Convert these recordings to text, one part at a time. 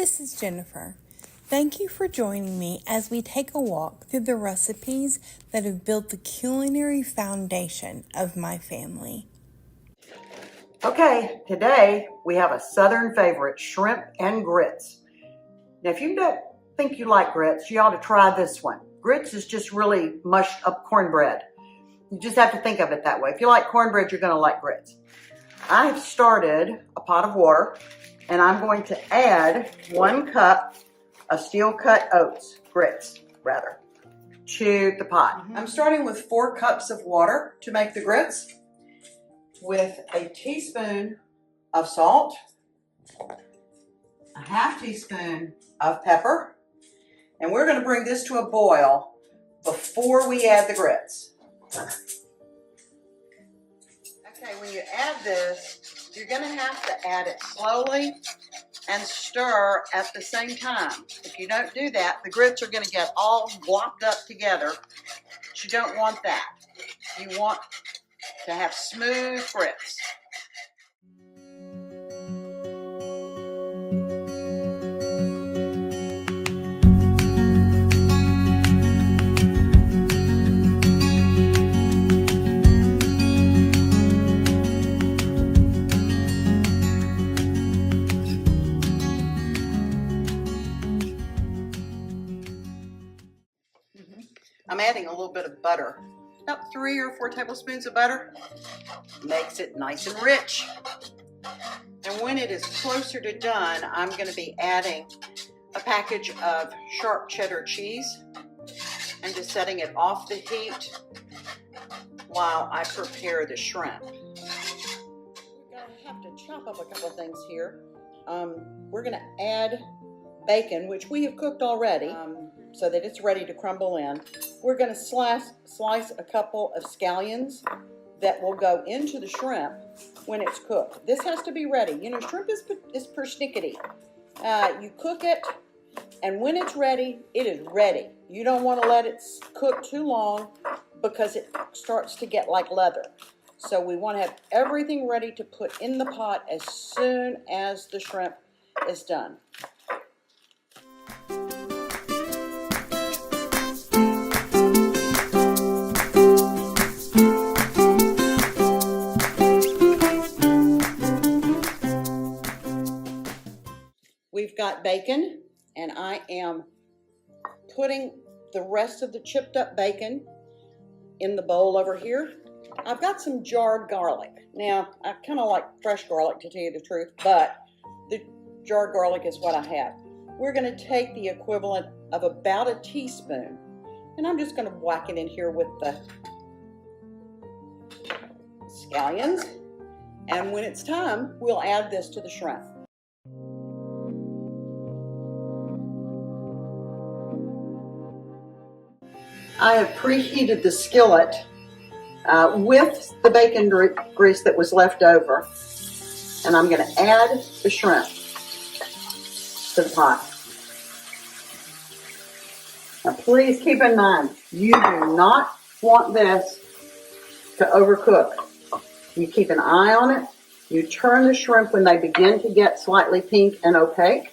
this is Jennifer. Thank you for joining me as we take a walk through the recipes that have built the culinary foundation of my family. Okay, today we have a southern favorite, shrimp and grits. Now, if you don't think you like grits, you ought to try this one. Grits is just really mushed up cornbread. You just have to think of it that way. If you like cornbread, you're going to like grits. I have started a pot of water, and I'm going to add 1 cup of steel-cut oats, grits, rather, to the pot. I'm starting with 4 cups of water to make the grits, with a teaspoon of salt, a half teaspoon of pepper, and we're going to bring this to a boil before we add the grits. Okay, when you add this, you're going to have to add it slowly and stir at the same time. If you don't do that, the grits are going to get all blocked up together. But you don't want that. You want to have smooth grits. I'm adding a little bit of butter, about 3 or 4 tablespoons of butter. Makes it nice and rich. And when it is closer to done, I'm going to be adding a package of sharp cheddar cheese and just setting it off the heat while I prepare the shrimp. We're going to have to chop up a couple of things here. We're going to add bacon, which we have cooked already, so that it's ready to crumble in. We're going to slice a couple of scallions that will go into the shrimp when it's cooked. This has to be ready. You know, shrimp is persnickety. You cook it, and when it's ready, it is ready. You don't want to let it cook too long because it starts to get like leather. So we want to have everything ready to put in the pot as soon as the shrimp is done. We've got bacon, and I am putting the rest of the chipped up bacon in the bowl over here. I've got some jarred garlic. Now, I kind of like fresh garlic, to tell you the truth, but the jarred garlic is what I have. We're going to take the equivalent of about a teaspoon, and I'm just going to whack it in here with the scallions, and when it's time, we'll add this to the shrimp. I have preheated the skillet with the bacon grease that was left over, and I'm going to add the shrimp to the pot. Now please keep in mind, you do not want this to overcook. You keep an eye on it. You turn the shrimp when they begin to get slightly pink and opaque.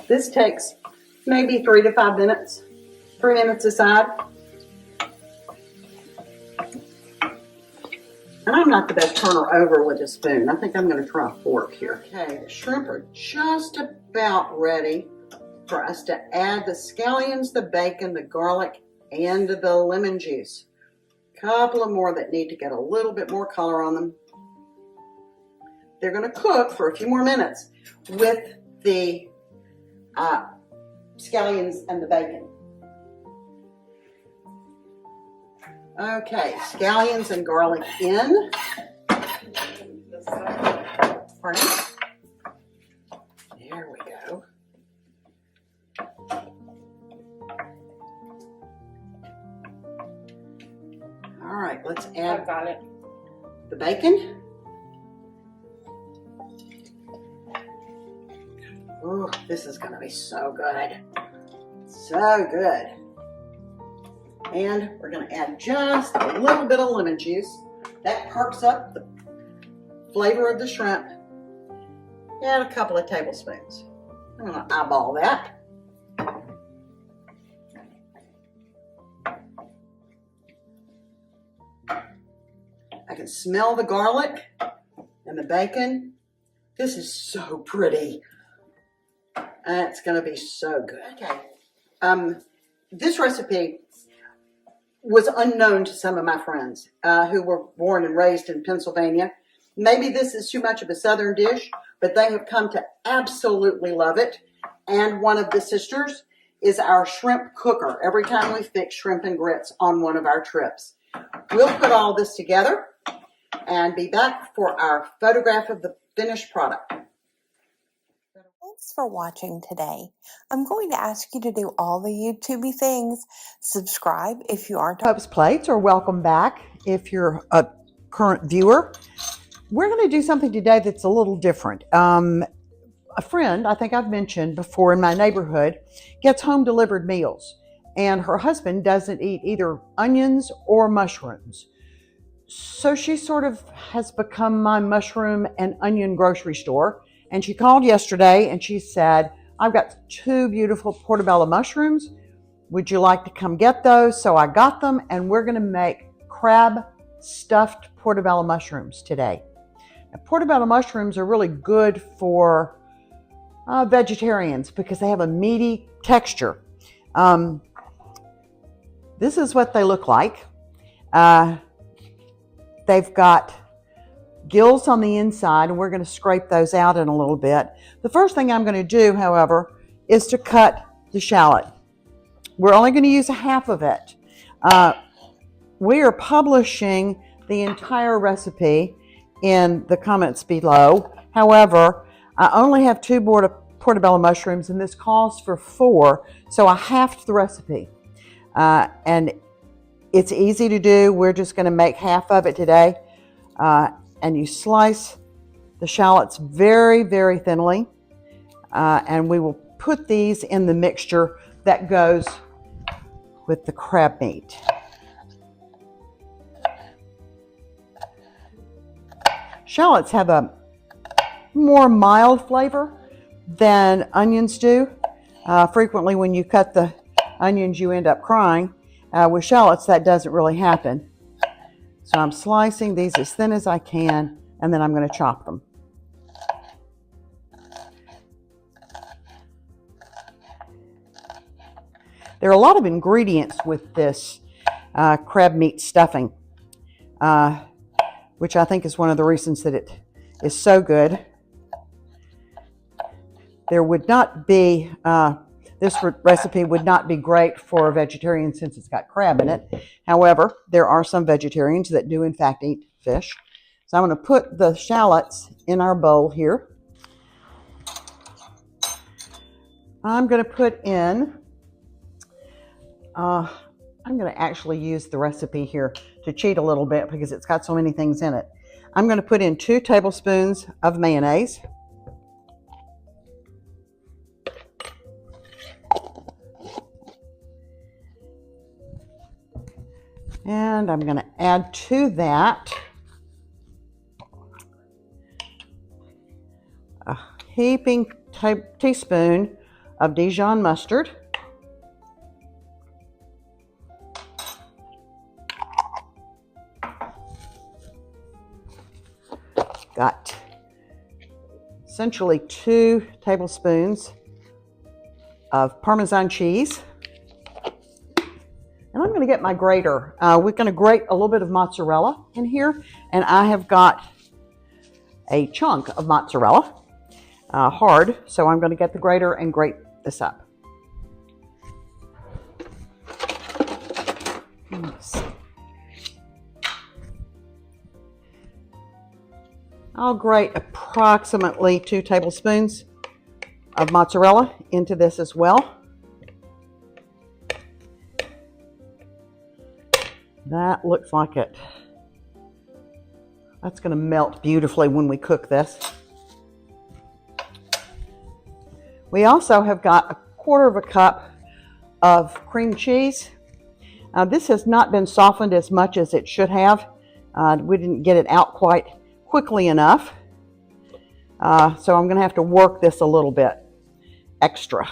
This takes maybe 3 to 5 minutes, 3 minutes aside. And I'm not the best turner over with a spoon. I think I'm going to try a fork here. Okay, the shrimp are just about ready for us to add the scallions, the bacon, the garlic, and the lemon juice. A couple of more that need to get a little bit more color on them. They're going to cook for a few more minutes with the scallions and the bacon. Okay, scallions and garlic in. Pardon? There we go. All right, let's add I've got it. The bacon. Oh, this is going to be so good. So good. And we're going to add just a little bit of lemon juice. That perks up the flavor of the shrimp. And a couple of tablespoons. I'm going to eyeball that. I can smell the garlic and the bacon. This is so pretty. It's going to be so good. Okay. This recipe was unknown to some of my friends who were born and raised in Pennsylvania. Maybe this is too much of a southern dish, but they have come to absolutely love it. And one of the sisters is our shrimp cooker every time we fix shrimp and grits on one of our trips. We'll put all this together and be back for our photograph of the finished product. Thanks for watching today. I'm going to ask you to do all the YouTubey things. Subscribe if you aren't. Pope's Plates, or welcome back if you're a current viewer. We're going to do something today that's a little different. A friend, I think I've mentioned before, in my neighborhood, gets home delivered meals, and her husband doesn't eat either onions or mushrooms. So she sort of has become my mushroom and onion grocery store. And she called yesterday and she said, I've got 2 beautiful portobello mushrooms. Would you like to come get those? So I got them, and we're going to make crab stuffed portobello mushrooms today. Now, portobello mushrooms are really good for vegetarians because they have a meaty texture. This is what they look like. They've got gills on the inside, and we're going to scrape those out in a little bit. The first thing I'm going to do, however, is to cut the shallot. We're only going to use a half of it. We are publishing the entire recipe in the comments below. However, I only have 2 portobello mushrooms, and this calls for 4, so I halved the recipe. And it's easy to do. We're just going to make half of it today. And you slice the shallots very, very thinly. And we will put these in the mixture that goes with the crab meat. Shallots have a more mild flavor than onions do. Frequently when you cut the onions, you end up crying. With shallots, that doesn't really happen. So I'm slicing these as thin as I can, and then I'm going to chop them. There are a lot of ingredients with this crab meat stuffing, which I think is one of the reasons that it is so good. There would not be, this recipe would not be great for a vegetarian since it's got crab in it. However, there are some vegetarians that do in fact eat fish. So I'm going to put the shallots in our bowl here. I'm going to put in, I'm going to actually use the recipe here to cheat a little bit because it's got so many things in it. I'm going to put in 2 tablespoons of mayonnaise. And I'm going to add to that a heaping teaspoon of Dijon mustard. Got essentially 2 tablespoons of Parmesan cheese. And I'm going to get my grater. We're going to grate a little bit of mozzarella in here. And I have got a chunk of mozzarella, hard. So I'm going to get the grater and grate this up. I'll grate approximately 2 tablespoons of mozzarella into this as well. That looks like it. That's going to melt beautifully when we cook this. We also have got 1/4 cup of cream cheese. This has not been softened as much as it should have. We didn't get it out quite quickly enough. So I'm going to have to work this a little bit extra.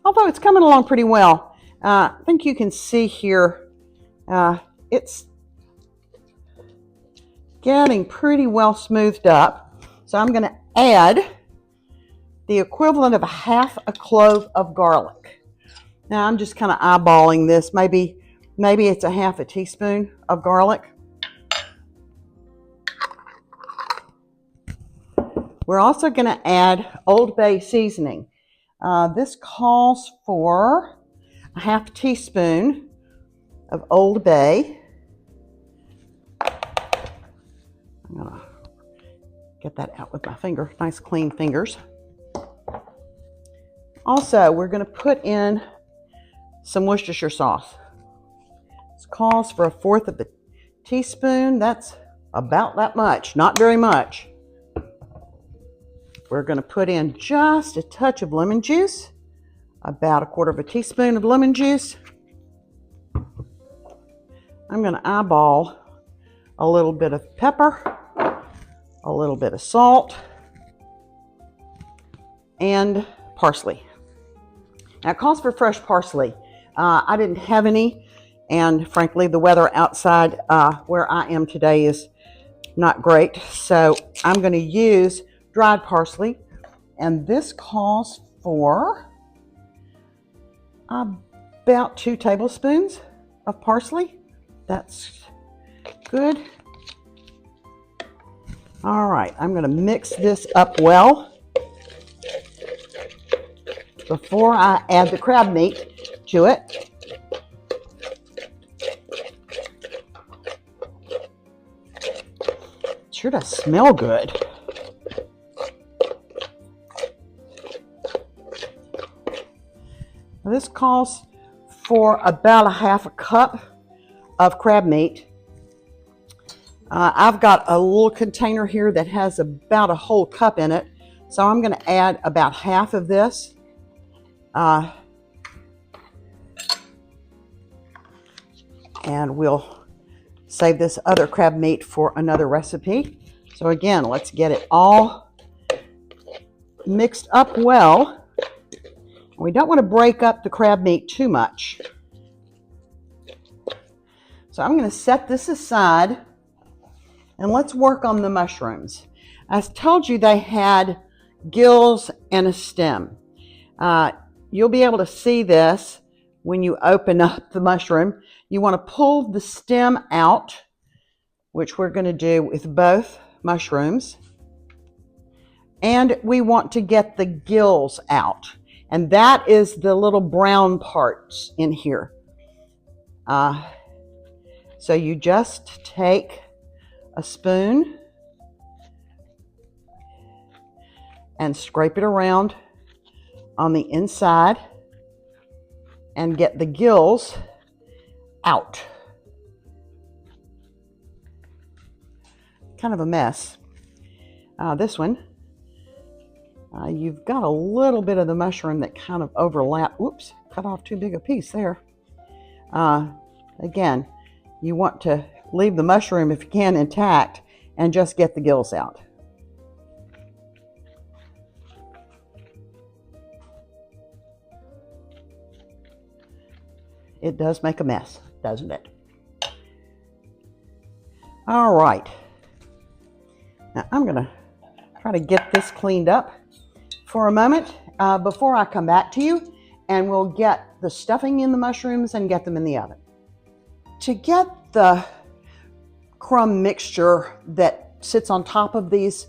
Although it's coming along pretty well. I think you can see here it's getting pretty well smoothed up. So I'm going to add the equivalent of a half a clove of garlic. Now I'm just kind of eyeballing this. Maybe it's a half a teaspoon of garlic. We're also going to add Old Bay seasoning. This calls for a half teaspoon of Old Bay. I'm going to get that out with my finger, nice clean fingers. Also, we're going to put in some Worcestershire sauce. This calls for 1/4 of a teaspoon. That's about that much, not very much. We're going to put in just a touch of lemon juice, about 1/4 of a teaspoon of lemon juice. I'm going to eyeball a little bit of pepper, a little bit of salt, and parsley. Now, it calls for fresh parsley. I didn't have any, and frankly, the weather outside where I am today is not great, so I'm going to use dried parsley, and this calls for about 2 tablespoons of parsley. That's good. All right, I'm going to mix this up well before I add the crab meat to it. It sure does smell good. This calls for about a half a cup of crab meat. I've got a little container here that has about a whole cup in it, so I'm going to add about half of this. And we'll save this other crab meat for another recipe. So again, let's get it all mixed up well. We don't want to break up the crab meat too much. So I'm going to set this aside and let's work on the mushrooms. I told you they had gills and a stem. You'll be able to see this when you open up the mushroom. You want to pull the stem out, which we're going to do with both mushrooms. And we want to get the gills out. And that is the little brown parts in here. So you just take a spoon and scrape it around on the inside and get the gills out. Kind of a mess. This one, you've got a little bit of the mushroom that kind of overlap. Whoops, cut off too big a piece there. Again, you want to leave the mushroom, if you can, intact and just get the gills out. It does make a mess, doesn't it? All right. Now I'm going to try to get this cleaned up for a moment before I come back to you, and we'll get the stuffing in the mushrooms and get them in the oven. To get the crumb mixture that sits on top of these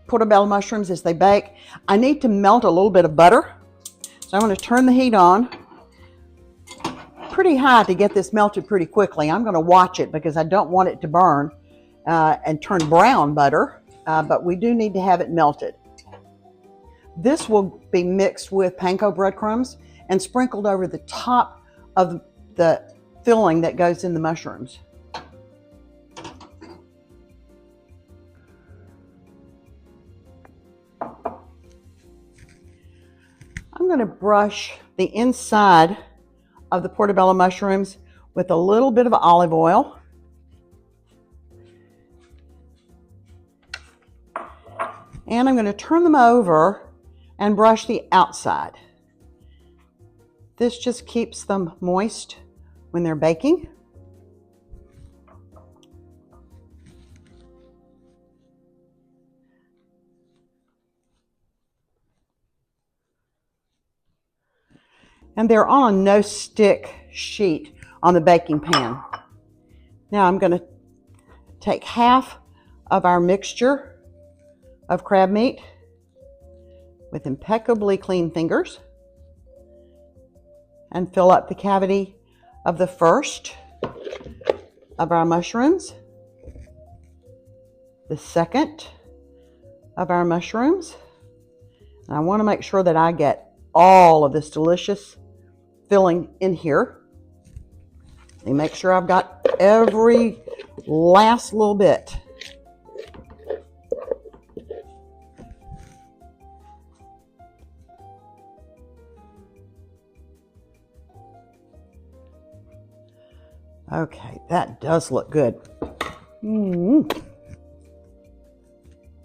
portobello mushrooms as they bake, I need to melt a little bit of butter. So I'm going to turn the heat on pretty high to get this melted pretty quickly. I'm going to watch it because I don't want it to burn and turn brown butter, but we do need to have it melted. This will be mixed with panko breadcrumbs and sprinkled over the top of the filling that goes in the mushrooms. I'm going to brush the inside of the portobello mushrooms with a little bit of olive oil. And I'm going to turn them over and brush the outside. This just keeps them moist when they're baking. And they're on a no-stick sheet on the baking pan. Now I'm going to take half of our mixture of crab meat with impeccably clean fingers and fill up the cavity of the first of our mushrooms, the second of our mushrooms. And I want to make sure that I get all of this delicious filling in here. And make sure I've got every last little bit. Okay, that does look good.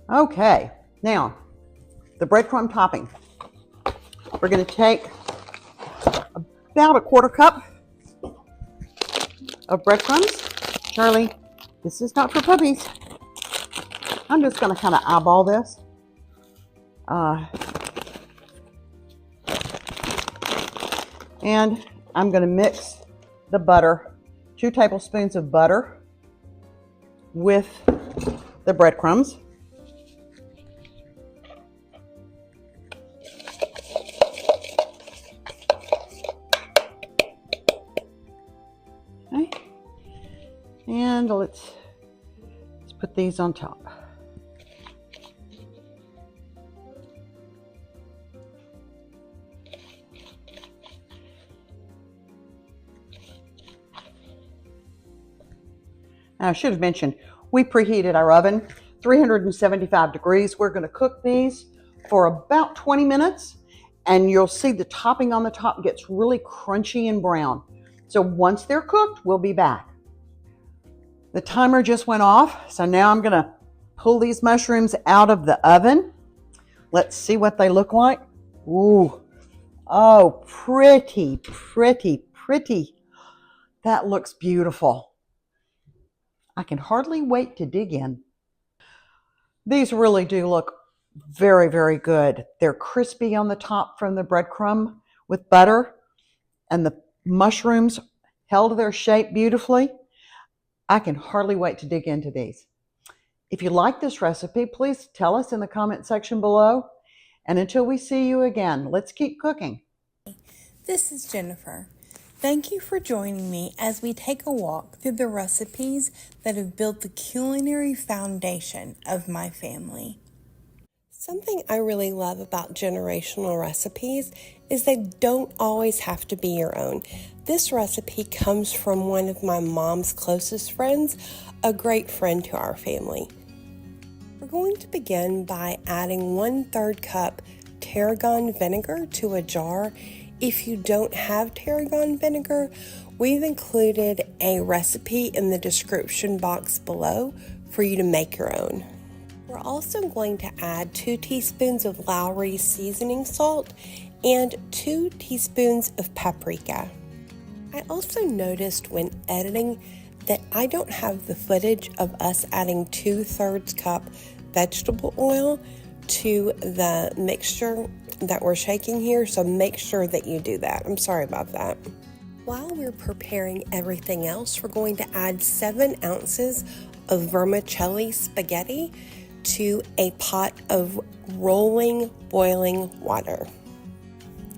Okay, now the breadcrumb topping. We're going to take about a quarter cup of breadcrumbs. Charlie, this is not for puppies. I'm just going to kind of eyeball this. And I'm going to mix the butter, 2 tablespoons of butter with the breadcrumbs. Okay. And let's put these on top. Now, I should have mentioned, we preheated our oven, 375 degrees. We're going to cook these for about 20 minutes, and you'll see the topping on the top gets really crunchy and brown. So once they're cooked, we'll be back. The timer just went off, so now I'm going to pull these mushrooms out of the oven. Let's see what they look like. Ooh, oh, pretty, pretty, pretty. That looks beautiful. I can hardly wait to dig in. These really do look very, very good. They're crispy on the top from the breadcrumb with butter, and the mushrooms held their shape beautifully. I can hardly wait to dig into these. If you like this recipe, please tell us in the comment section below. And until we see you again, let's keep cooking. This is Jennifer. Thank you for joining me as we take a walk through the recipes that have built the culinary foundation of my family. Something I really love about generational recipes is they don't always have to be your own. This recipe comes from one of my mom's closest friends, a great friend to our family. We're going to begin by adding 1/3 cup tarragon vinegar to a jar. If you don't have tarragon vinegar, we've included a recipe in the description box below for you to make your own. We're also going to add 2 teaspoons of Lowry seasoning salt and 2 teaspoons of paprika. I also noticed when editing that I don't have the footage of us adding 2/3 cup vegetable oil to the mixture that we're shaking here, so make sure that you do that. I'm sorry about that. While we're preparing everything else, we're going to add 7 ounces of vermicelli spaghetti to a pot of rolling, boiling water.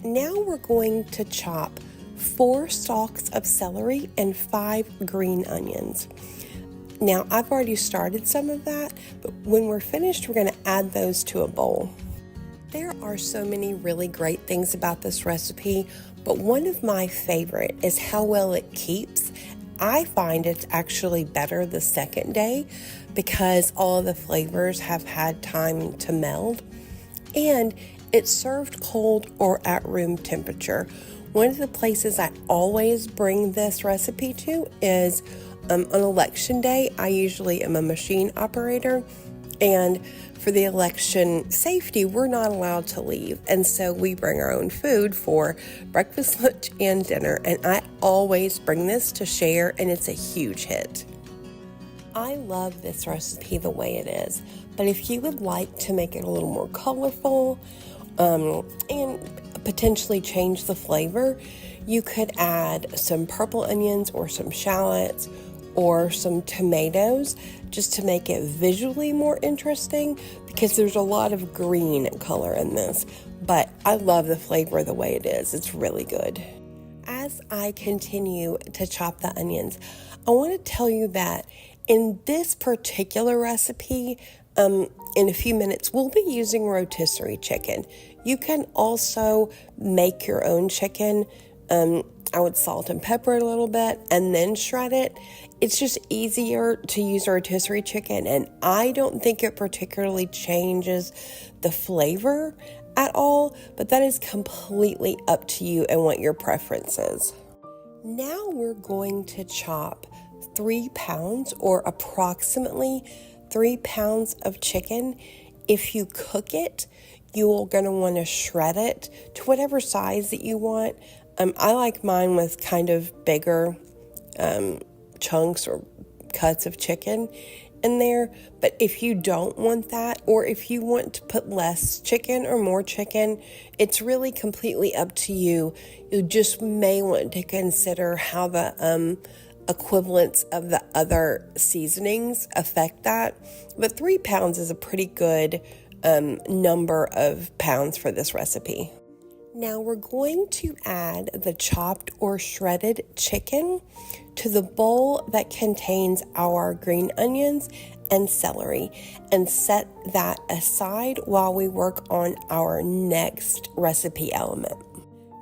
Now we're going to chop 4 stalks of celery and 5 green onions. Now, I've already started some of that, but when we're finished, we're going to add those to a bowl. There are so many really great things about this recipe, but one of my favorite is how well it keeps. I find it's actually better the second day because all of the flavors have had time to meld, and it's served cold or at room temperature, One of the places I always bring this recipe to is on election day. I usually am a machine operator, and for the election safety, we're not allowed to leave. And so we bring our own food for breakfast, lunch, and dinner. And I always bring this to share, and it's a huge hit. I love this recipe the way it is, but if you would like to make it a little more colorful and potentially change the flavor, you could add some purple onions or some shallots or some tomatoes just to make it visually more interesting, because there's a lot of green color in this. But I love the flavor the way it is. It's really good. As I continue to chop the onions, I want to tell you that in this particular recipe, in a few minutes, we'll be using rotisserie chicken. You can also make your own chicken. I would salt and pepper it a little bit and then shred it. It's just easier to use rotisserie chicken, and I don't think it particularly changes the flavor at all, but that is completely up to you and what your preference is. Now we're going to chop 3 pounds or approximately 3 pounds of chicken. If you cook it, you're going to want to shred it to whatever size that you want. I like mine with kind of bigger chunks or cuts of chicken in there. But if you don't want that, or if you want to put less chicken or more chicken, it's really completely up to you. You just may want to consider how the equivalents of the other seasonings affect that. But 3 pounds is a pretty good number of pounds for this recipe. Now we're going to add the chopped or shredded chicken to the bowl that contains our green onions and celery, and set that aside while we work on our next recipe element.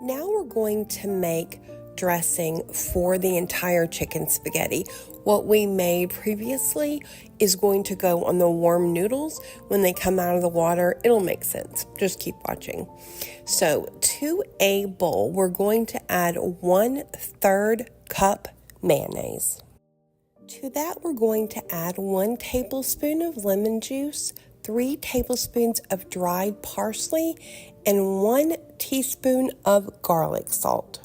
Now we're going to make dressing for the entire chicken spaghetti. What we made previously is going to go on the warm noodles. When they come out of the water, it'll make sense. Just keep watching. So to a bowl, we're going to add 1/3 cup mayonnaise. To that, we're going to add 1 tablespoon of lemon juice, 3 tablespoons of dried parsley, and 1 teaspoon of garlic salt.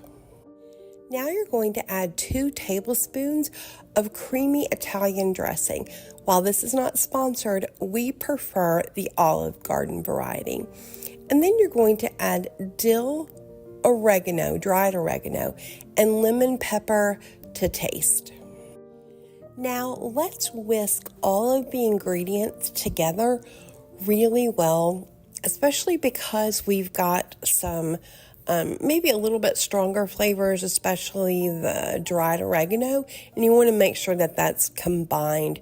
Now you're going to add 2 tablespoons of creamy Italian dressing. While this is not sponsored, we prefer the Olive Garden variety. And then you're going to add dill, oregano, dried oregano, and lemon pepper to taste. Now let's whisk all of the ingredients together really well, especially because we've got some maybe a little bit stronger flavors, especially the dried oregano, and you want to make sure that that's combined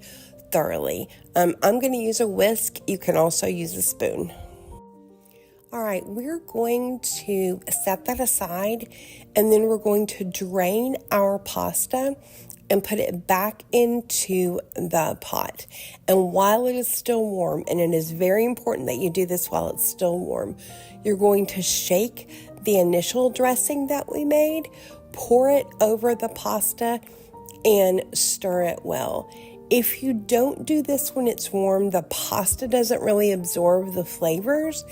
thoroughly. I'm going to use a whisk. You can also use a spoon. All right, we're going to set that aside, and then we're going to drain our pasta and put it back into the pot. And while it is still warm, and it is very important that you do this while it's still warm, you're going to shake the initial dressing that we made, pour it over the pasta, and stir it well. If you don't do this when it's warm, the pasta doesn't really absorb the flavors,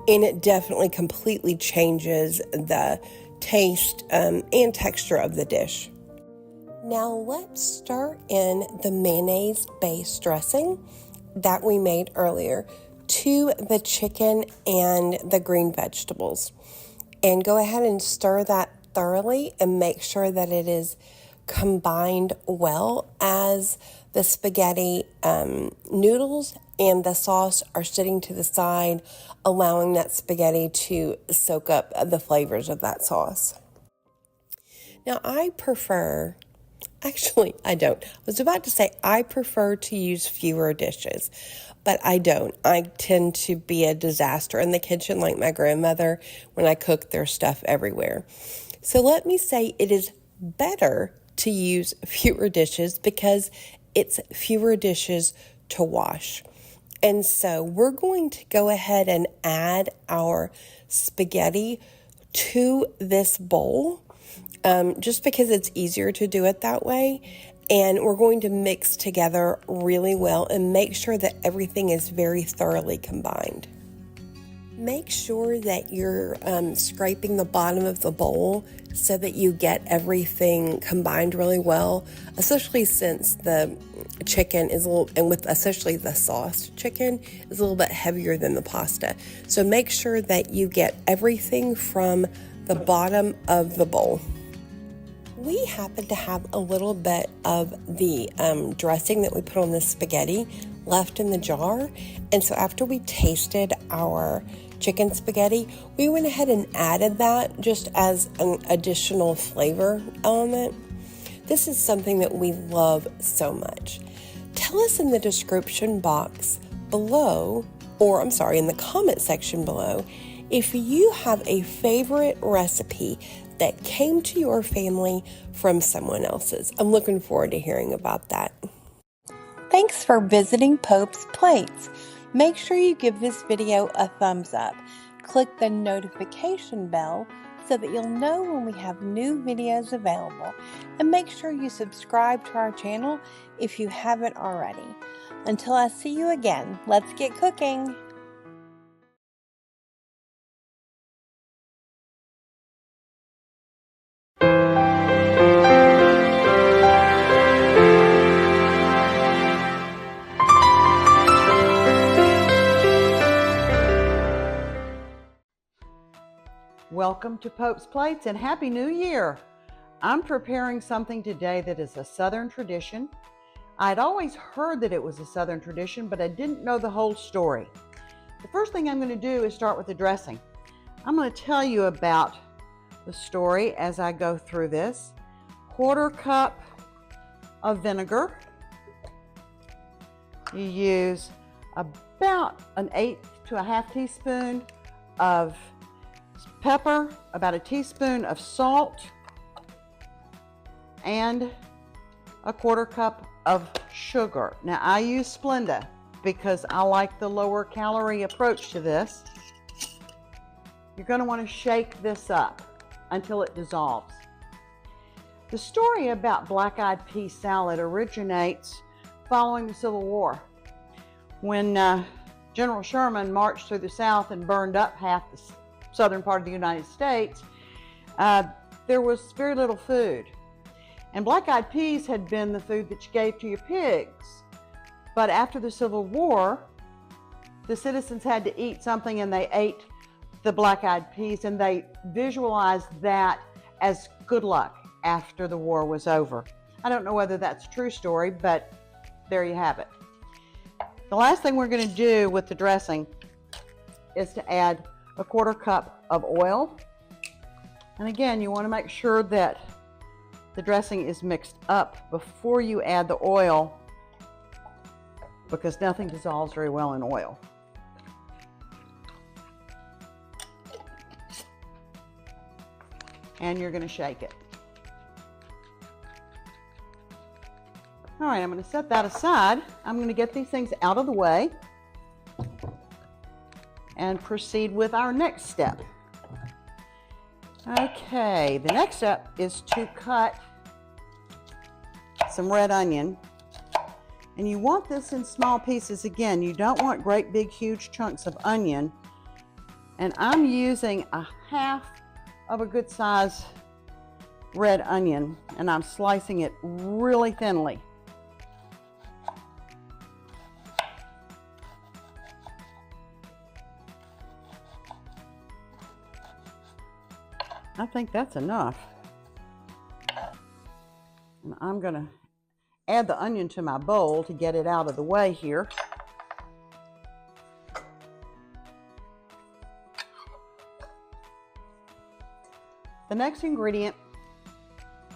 and it definitely completely changes the taste and texture of the dish. Now let's stir in the mayonnaise-based dressing that we made earlier to the chicken and the green vegetables. And go ahead and stir that thoroughly and make sure that it is combined well as the spaghetti noodles and the sauce are sitting to the side, allowing that spaghetti to soak up the flavors of that sauce. Now I prefer, actually I don't, I was about to say I prefer to use fewer dishes, but I don't. I tend to be a disaster in the kitchen like my grandmother when I cook. There's stuff everywhere. So let me say it is better to use fewer dishes because it's fewer dishes to wash. And so we're going to go ahead and add our spaghetti to this bowl, just because it's easier to do it that way. And we're going to mix together really well and make sure that everything is very thoroughly combined. Make sure that you're scraping the bottom of the bowl so that you get everything combined really well, especially since the chicken is a little, and with especially the sauce chicken, is a little bit heavier than the pasta. So make sure that you get everything from the bottom of the bowl. We happen to have a little bit of the dressing that we put on the spaghetti left in the jar. And so after we tasted our chicken spaghetti, we went ahead and added that just as an additional flavor element. This is something that we love so much. Tell us in the description box below, or I'm sorry, in the comment section below, if you have a favorite recipe that came to your family from someone else's. I'm looking forward to hearing about that. Thanks for visiting Pope's Plates. Make sure you give this video a thumbs up. Click the notification bell so that you'll know when we have new videos available. And make sure you subscribe to our channel if you haven't already. Until I see you again, let's get cooking. Welcome to Pope's Plates and Happy New Year! I'm preparing something today that is a Southern tradition. I'd always heard that it was a Southern tradition, but I didn't know the whole story. The first thing I'm going to do is start with the dressing. I'm going to tell you about the story as I go through this. 1/4 cup of vinegar. You use about 1/8 to 1/2 teaspoon of pepper, about a teaspoon of salt, and a 1/4 cup of sugar. Now I use Splenda because I like the lower calorie approach to this. You're going to want to shake this up until it dissolves. The story about black-eyed pea salad originates following the Civil War, when General Sherman marched through the South and burned up half the southern part of the United States. There was very little food. And black-eyed peas had been the food that you gave to your pigs. But after the Civil War, the citizens had to eat something, and they ate the black-eyed peas, and they visualized that as good luck after the war was over. I don't know whether that's a true story, but there you have it. The last thing we're going to do with the dressing is to add a 1/4 cup of oil. And again, you want to make sure that the dressing is mixed up before you add the oil, because nothing dissolves very well in oil. And you're going to shake it. All right, I'm going to set that aside. I'm going to get these things out of the way and proceed with our next step. Okay, the next step is to cut some red onion. And you want this in small pieces. Again, you don't want great big huge chunks of onion. And I'm using 1/2 of a good size red onion, and I'm slicing it really thinly. I think that's enough. And I'm going to add the onion to my bowl to get it out of the way here. The next ingredient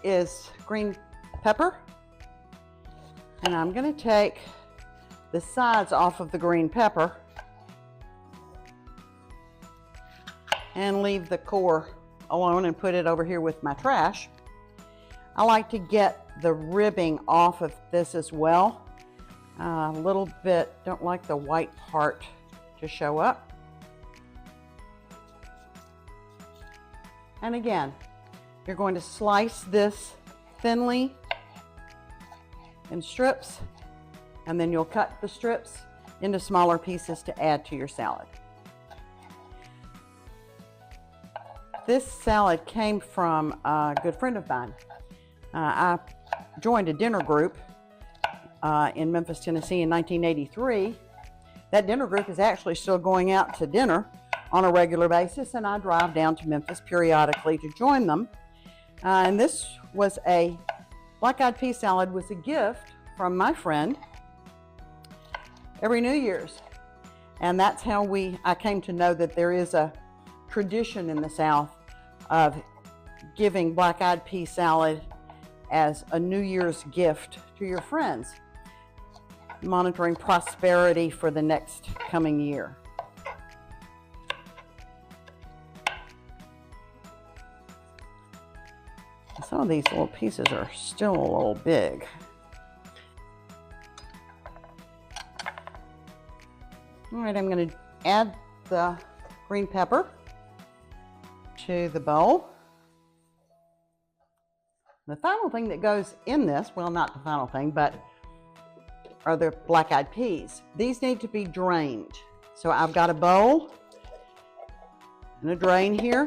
is green pepper. And I'm going to take the sides off of the green pepper and leave the core alone and put it over here with my trash. I like to get the ribbing off of this as well. A little bit, don't like the white part to show up. And again, you're going to slice this thinly in strips, and then you'll cut the strips into smaller pieces to add to your salad. This salad came from a good friend of mine. I joined a dinner group in Memphis, Tennessee in 1983. That dinner group is actually still going out to dinner on a regular basis, and I drive down to Memphis periodically to join them. And this was a black-eyed pea salad, was a gift from my friend every New Year's. And that's how I came to know that there is a tradition in the South of giving black-eyed pea salad as a New Year's gift to your friends, monitoring prosperity for the next coming year. Some of these little pieces are still a little big. All right, I'm going to add the green pepper to the bowl. The final thing that goes in this, well, not the final thing, but are the black-eyed peas. These need to be drained. So I've got a bowl and a drain here.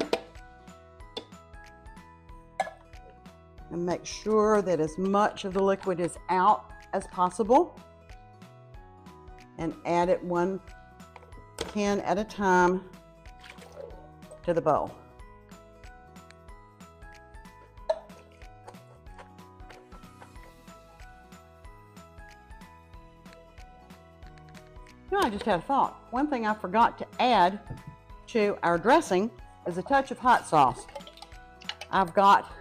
And make sure that as much of the liquid is out as possible. And add it one can at a time to the bowl. You know, I just had a thought. One thing I forgot to add to our dressing is a touch of hot sauce. I've got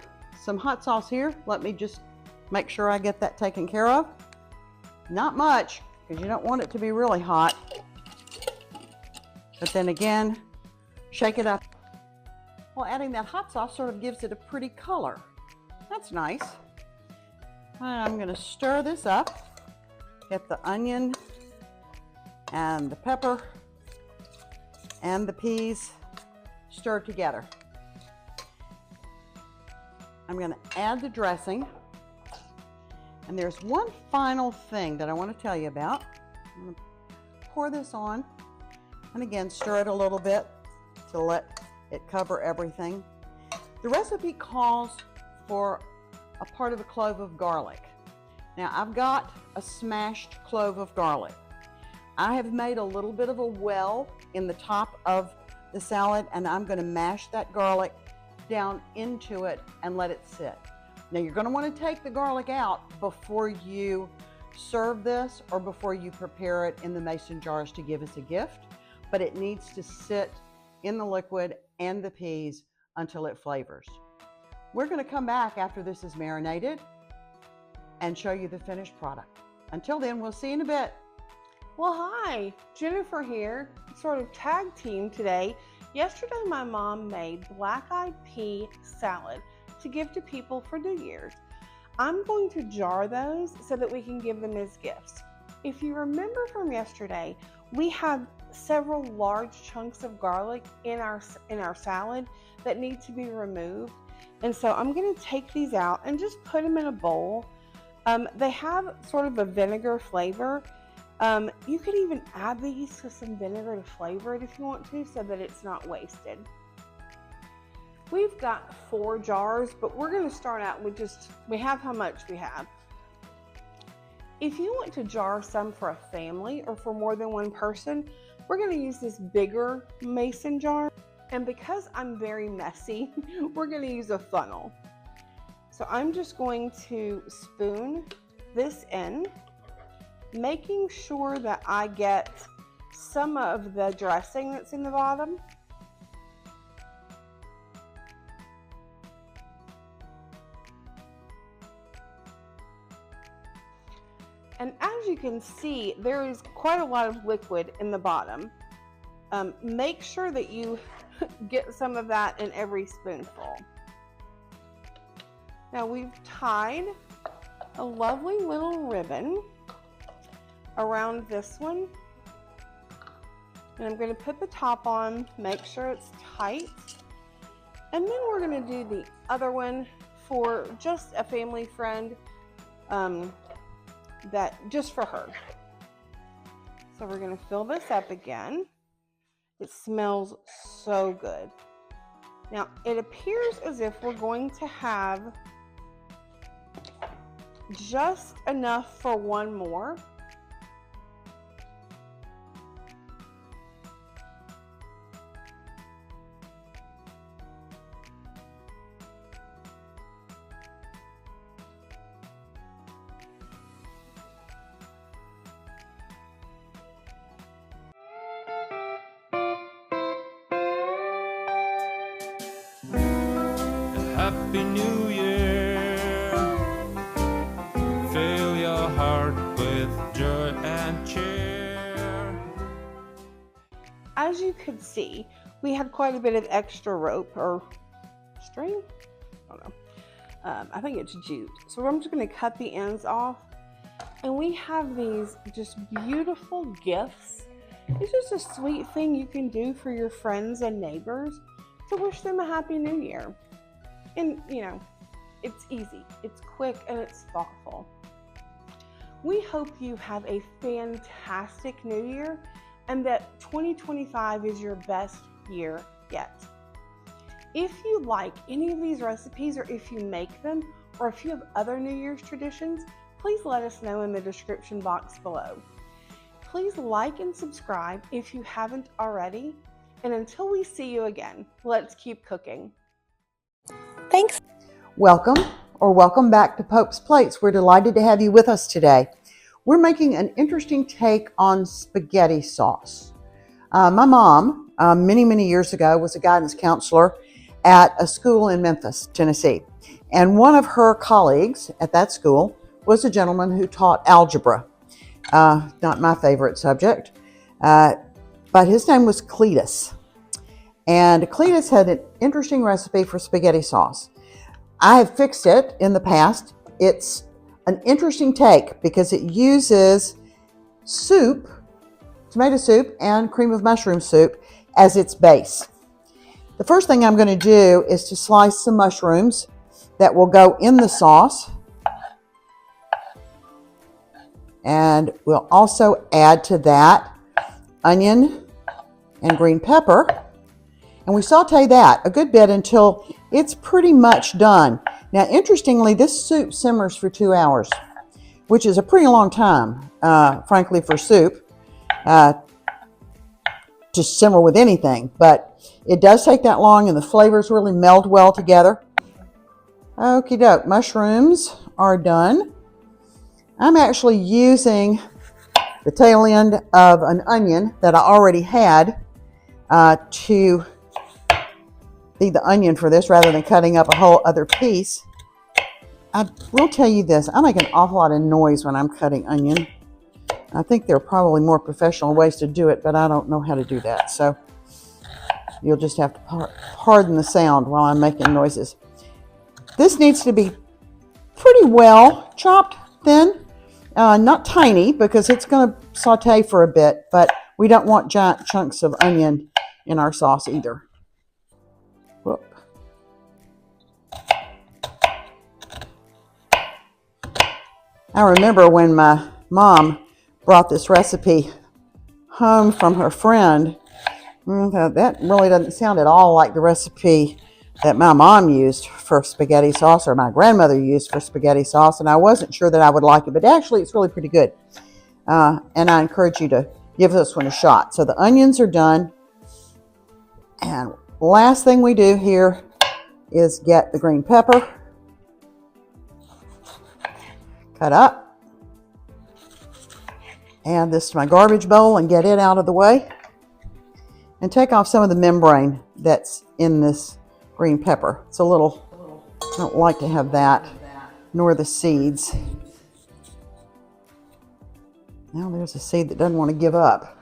some hot sauce here. Let me just make sure I get that taken care of. Not much, because you don't want it to be really hot. But then again, shake it up. Well, adding that hot sauce sort of gives it a pretty color. That's nice. I'm going to stir this up. Get the onion and the pepper and the peas stirred together. I'm going to add the dressing. And there's one final thing that I want to tell you about. I'm going to pour this on, and again, stir it a little bit to let it cover everything. The recipe calls for a part of a clove of garlic. Now, I've got a smashed clove of garlic. I have made a little bit of a well in the top of the salad, and I'm going to mash that garlic down into it and let it sit. Now, you're going to want to take the garlic out before you serve this or before you prepare it in the mason jars to give as a gift, but it needs to sit in the liquid and the peas until it flavors. We're going to come back after this is marinated and show you the finished product. Until then, we'll see you in a bit. Well, hi, Jennifer here, sort of tag team today. Yesterday, my mom made black-eyed pea salad to give to people for New Year's. I'm going to jar those so that we can give them as gifts. If you remember from yesterday, we had several large chunks of garlic in our salad that need to be removed. And so I'm going to take these out and just put them in a bowl. They have sort of a vinegar flavor. You could even add these to some vinegar to flavor it if you want to, so that it's not wasted. We've got 4 jars, but we're going to start out with we have how much we have. If you want to jar some for a family or for more than one person, we're going to use this bigger mason jar. And because I'm very messy, we're going to use a funnel. So I'm just going to spoon this in, making sure that I get some of the dressing that's in the bottom. And as you can see, there is quite a lot of liquid in the bottom. Make sure that you get some of that in every spoonful. Now we've tied a lovely little ribbon around this one. And I'm going to put the top on, make sure it's tight. And then we're going to do the other one for just a family friend, that just for her. So we're going to fill this up again. It smells so good. Now, it appears as if we're going to have just enough for one more. Happy New Year. Fill your heart with joy and cheer. As you could see, we had quite a bit of extra rope or string. I don't know. I think it's jute. So I'm just going to cut the ends off. And we have these just beautiful gifts. It's just a sweet thing you can do for your friends and neighbors to wish them a Happy New Year. And, you know, it's easy, it's quick, and it's thoughtful. We hope you have a fantastic New Year and that 2025 is your best year yet. If you like any of these recipes, or if you make them, or if you have other New Year's traditions, please let us know in the description box below. Please like and subscribe if you haven't already. And until we see you again, let's keep cooking. Thanks. Welcome or welcome back to Pope's Plates. We're delighted to have you with us today. We're making an interesting take on spaghetti sauce. My mom, many years ago, was a guidance counselor at a school in Memphis, Tennessee. And one of her colleagues at that school was a gentleman who taught algebra. Not my favorite subject, but his name was Cletus. And Cletus had an interesting recipe for spaghetti sauce. I have fixed it in the past. It's an interesting take because it uses soup, tomato soup, and cream of mushroom soup as its base. The first thing I'm going to do is to slice some mushrooms that will go in the sauce. And we'll also add to that onion and green pepper. And we saute that a good bit until it's pretty much done. Now, interestingly, this soup simmers for 2 hours, which is a pretty long time, frankly, for soup to simmer with anything. But it does take that long, and the flavors really meld well together. Okie doke, mushrooms are done. I'm actually using the tail end of an onion that I already had to be the onion for this rather than cutting up a whole other piece. I will tell you this, I make an awful lot of noise when I'm cutting onion. I think there are probably more professional ways to do it, but I don't know how to do that. So you'll just have to pardon the sound while I'm making noises. This needs to be pretty well chopped thin, not tiny because it's going to saute for a bit, but we don't want giant chunks of onion in our sauce either. Whoop. I remember when my mom brought this recipe home from her friend. That really doesn't sound at all like the recipe that my mom used for spaghetti sauce or my grandmother used for spaghetti sauce, and I wasn't sure that I would like it, but actually it's really pretty good. And I encourage you to give this one a shot. So the onions are done, and last thing we do here is get the green pepper cut up, add this to my garbage bowl and get it out of the way, and take off some of the membrane that's in this green pepper. It's a little, I don't like to have that, nor the seeds. Now there's a seed that doesn't want to give up.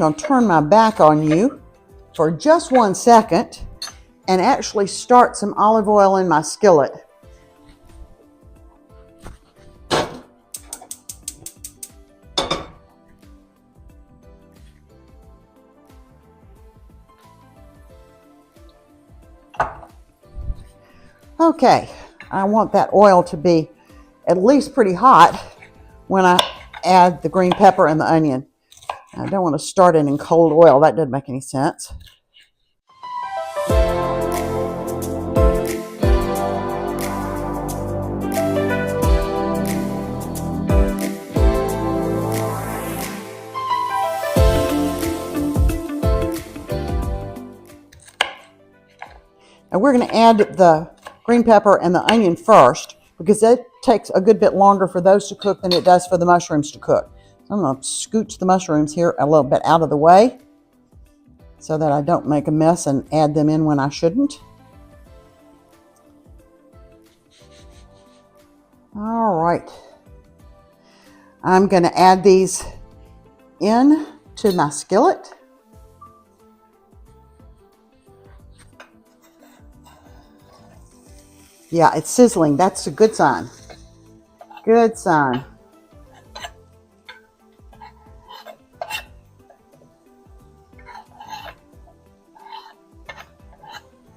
going to turn my back on you for just 1 second and actually start some olive oil in my skillet. Okay, I want that oil to be at least pretty hot when I add the green pepper and the onion. I don't want to start it in cold oil. That doesn't make any sense. And we're going to add the green pepper and the onion first because it takes a good bit longer for those to cook than it does for the mushrooms to cook. So I'm going to scooch the mushrooms here a little bit out of the way so that I don't make a mess and add them in when I shouldn't. All right. I'm going to add these in to my skillet. Yeah, it's sizzling. That's a good sign. Good sign.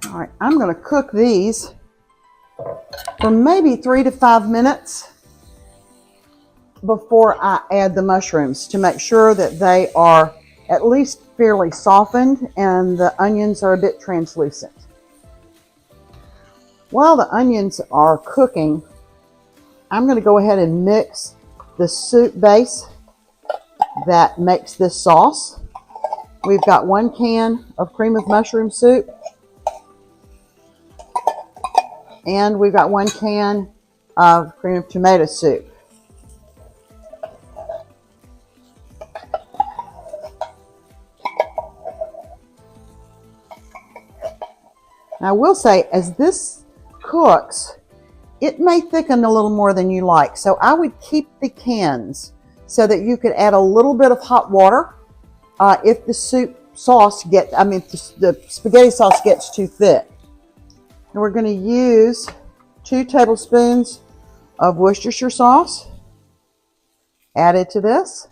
All right, I'm going to cook these for maybe 3 to 5 minutes before I add the mushrooms to make sure that they are at least fairly softened and the onions are a bit translucent. While the onions are cooking, I'm going to go ahead and mix the soup base that makes this sauce. We've got 1 can of cream of mushroom soup, and we've got 1 can of cream of tomato soup. Now I will say, as this cooks, it may thicken a little more than you like. So I would keep the cans so that you could add a little bit of hot water if the the spaghetti sauce gets too thick. And we're going to use 2 tablespoons of Worcestershire sauce added to this.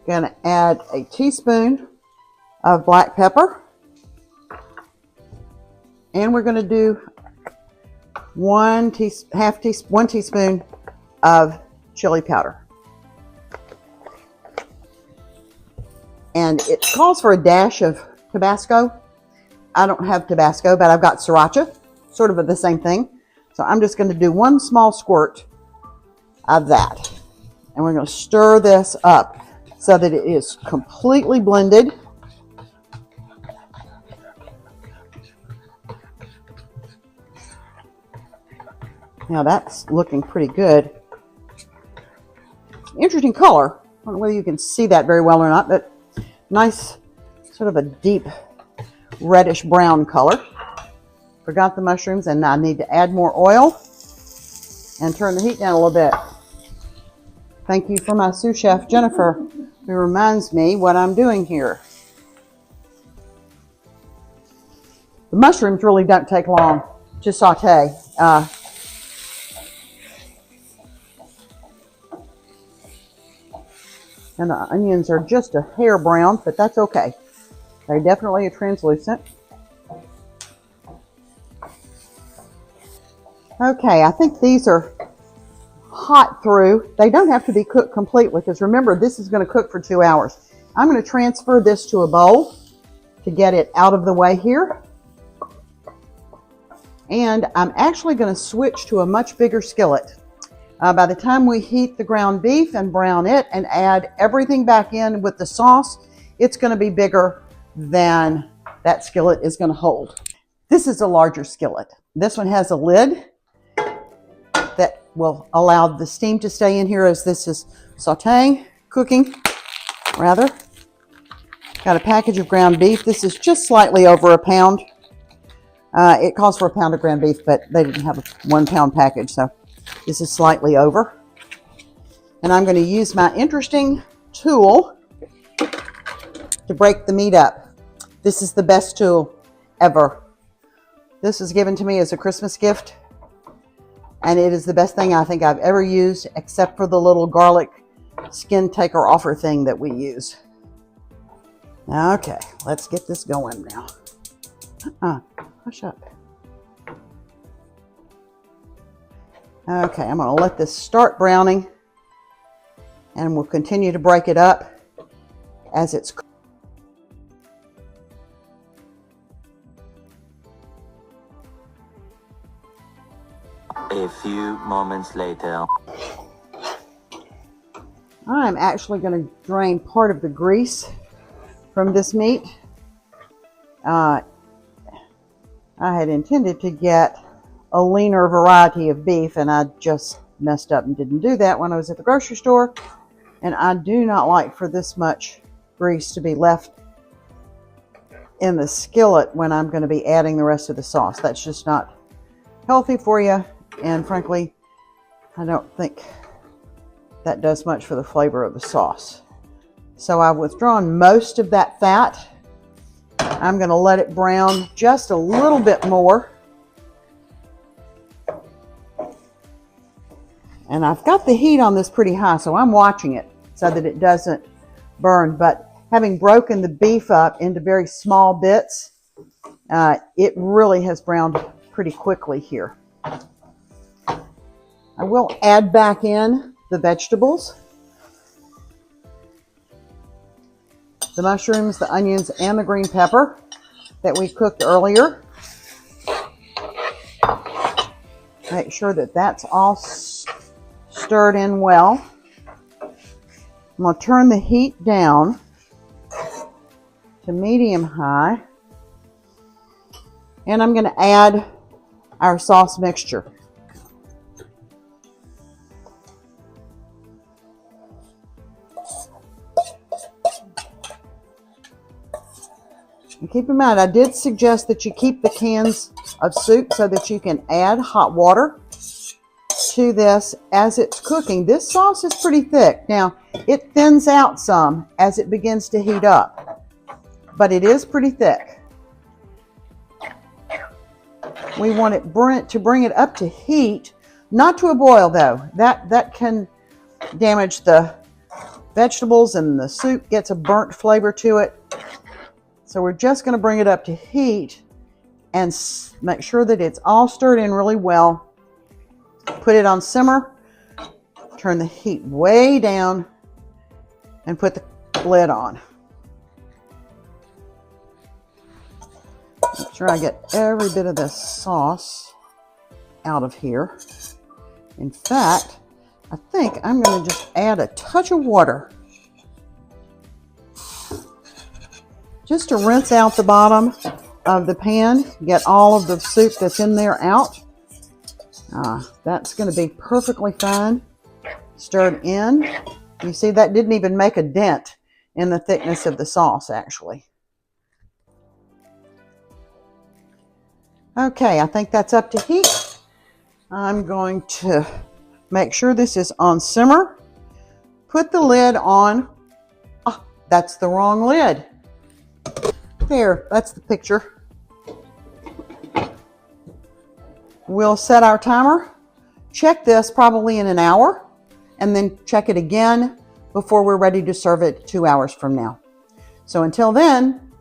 Going to add a teaspoon of black pepper, and we're going to do 1 teaspoon of chili powder. And it calls for a dash of Tabasco. I don't have Tabasco, but I've got sriracha, sort of the same thing. So I'm just going to do 1 small squirt of that, and we're going to stir this up so that it is completely blended. Now that's looking pretty good. Interesting color. I don't know whether you can see that very well or not, but nice, sort of a deep reddish brown color. Forgot the mushrooms, and I need to add more oil and turn the heat down a little bit. Thank you for my sous chef, Jennifer, who reminds me what I'm doing here. The mushrooms really don't take long to saute. And the onions are just a hair brown, but that's okay. They definitely are translucent. Okay, I think these are hot through. They don't have to be cooked completely because remember, this is going to cook for 2 hours. I'm going to transfer this to a bowl to get it out of the way here. And I'm actually going to switch to a much bigger skillet. By the time we heat the ground beef and brown it and add everything back in with the sauce, it's going to be bigger than that skillet is going to hold. This is a larger skillet. This one has a lid that will allow the steam to stay in here as this is cooking rather. Got a package of ground beef. This is just slightly over a pound. It calls for a pound of ground beef, but they didn't have a 1 pound package, so This is slightly over. And I'm going to use my interesting tool to break the meat up. This is the best tool ever. This was given to me as a Christmas gift, and it is the best thing I think I've ever used, except for the little garlic skin taker offer thing that we use. Okay, let's get this going now. Hush up. Okay, I'm going to let this start browning, and we'll continue to break it up as it's cooked. A few moments later. I'm actually going to drain part of the grease from this meat. I had intended to get a leaner variety of beef, and I just messed up and didn't do that when I was at the grocery store. And I do not like for this much grease to be left in the skillet when I'm going to be adding the rest of the sauce. That's just not healthy for you, and frankly, I don't think that does much for the flavor of the sauce. So I've withdrawn most of that fat. I'm going to let it brown just a little bit more. And I've got the heat on this pretty high, so I'm watching it so that it doesn't burn. But having broken the beef up into very small bits, it really has browned pretty quickly here. I will add back in the vegetables, the mushrooms, the onions, and the green pepper that we cooked earlier. Make sure that that's all stirred in well. I'm going to turn the heat down to medium high, and I'm going to add our sauce mixture. And keep in mind, I did suggest that you keep the cans of soup so that you can add hot water to this as it's cooking. This sauce is pretty thick. Now, it thins out some as it begins to heat up, but it is pretty thick. We want it to bring it up to heat, not to a boil though. That can damage the vegetables, and the soup gets a burnt flavor to it. So we're just going to bring it up to heat and make sure that it's all stirred in really well. Put it on simmer, turn the heat way down, and put the lid on. Make sure I get every bit of this sauce out of here. In fact, I think I'm going to just add a touch of water just to rinse out the bottom of the pan, get all of the soup that's in there out. That's going to be perfectly fine. Stirred in. You see, that didn't even make a dent in the thickness of the sauce, actually. Okay, I think that's up to heat. I'm going to make sure this is on simmer. Put the lid on. Oh, that's the wrong lid. There, that's the picture. We'll set our timer. Check this probably in an hour, and then check it again before we're ready to serve it 2 hours from now. So until then,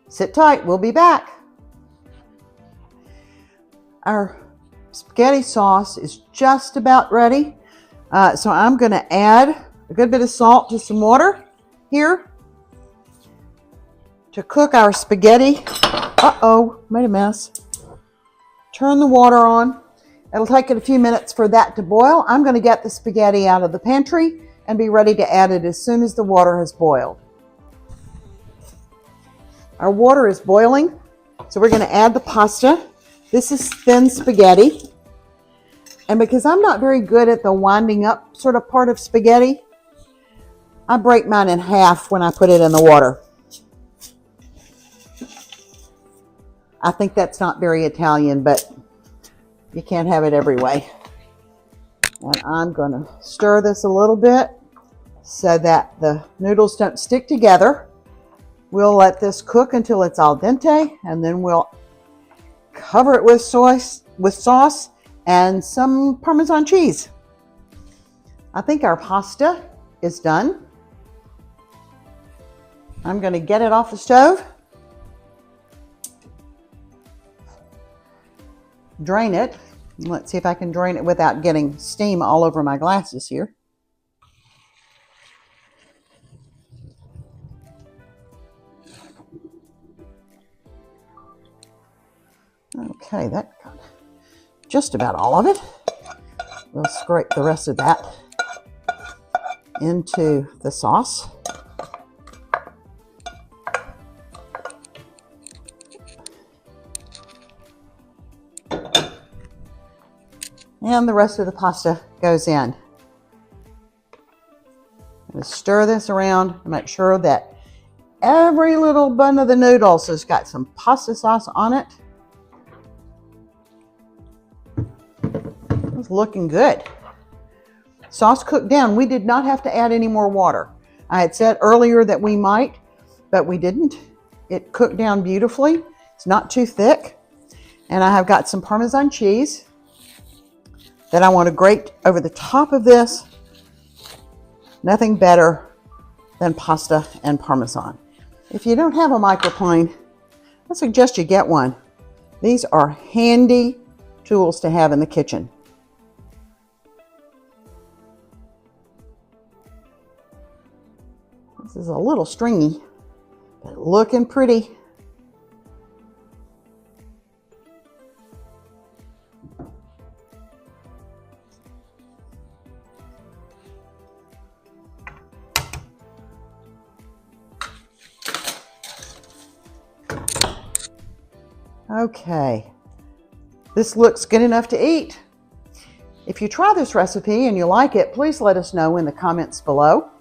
sit tight. We'll be back. Our spaghetti sauce is just about ready. So I'm going to add a good bit of salt to some water here to cook our spaghetti. Uh-oh, made a mess. Turn the water on. It'll take it a few minutes for that to boil. I'm going to get the spaghetti out of the pantry and be ready to add it as soon as the water has boiled. Our water is boiling, so we're going to add the pasta. This is thin spaghetti. And because I'm not very good at the winding up sort of part of spaghetti, I break mine in half when I put it in the water. I think that's not very Italian, but you can't have it every way. And I'm going to stir this a little bit so that the noodles don't stick together. We'll let this cook until it's al dente, and then we'll cover it with sauce and some Parmesan cheese. I think our pasta is done. I'm going to get it off the stove, drain it. Let's see if I can drain it without getting steam all over my glasses here. Okay, that got just about all of it. We'll scrape the rest of that into the sauce. And the rest of the pasta goes in. I'm going to stir this around and make sure that every little bun of the noodles has got some pasta sauce on it. It's looking good. Sauce cooked down. We did not have to add any more water. I had said earlier that we might, but we didn't. It cooked down beautifully. It's not too thick. And I have got some Parmesan cheese that I want to grate over the top of this. Nothing better than pasta and Parmesan. If you don't have a microplane, I suggest you get one. These are handy tools to have in the kitchen. This is a little stringy, but looking pretty. Okay, this looks good enough to eat. If you try this recipe and you like it, please let us know in the comments below.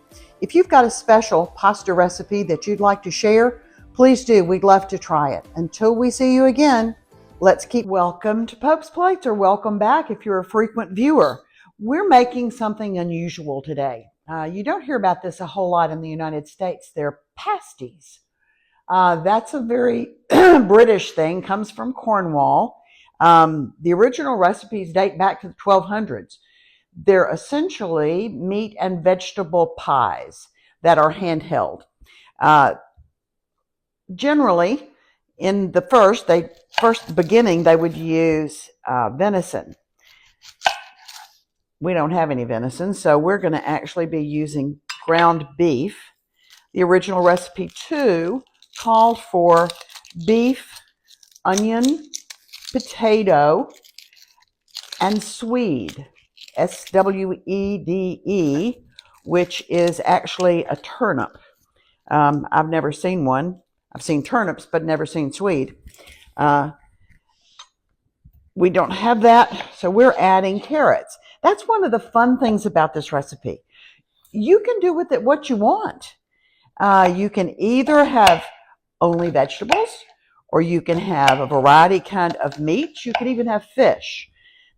If you've got a special pasta recipe that you'd like to share, please do. We'd love to try it. Until we see you again, let's keep welcome to Pope's Plates, or welcome back if you're a frequent viewer. We're making something unusual today. You don't hear about this a whole lot in the United States. They're pasties. That's a very British thing, comes from Cornwall. The original recipes date back to the 1200s. They're essentially meat and vegetable pies that are handheld. Generally, in the first beginning, they would use venison. We don't have any venison, so we're going to actually be using ground beef. The original recipe, too, called for beef, onion, potato, and swede, S-W-E-D-E, which is actually a turnip. I've never seen one. I've seen turnips, but never seen swede. We don't have that, so we're adding carrots. That's one of the fun things about this recipe. You can do with it what you want. You can either have only vegetables, or you can have a variety kind of meat. You can even have fish.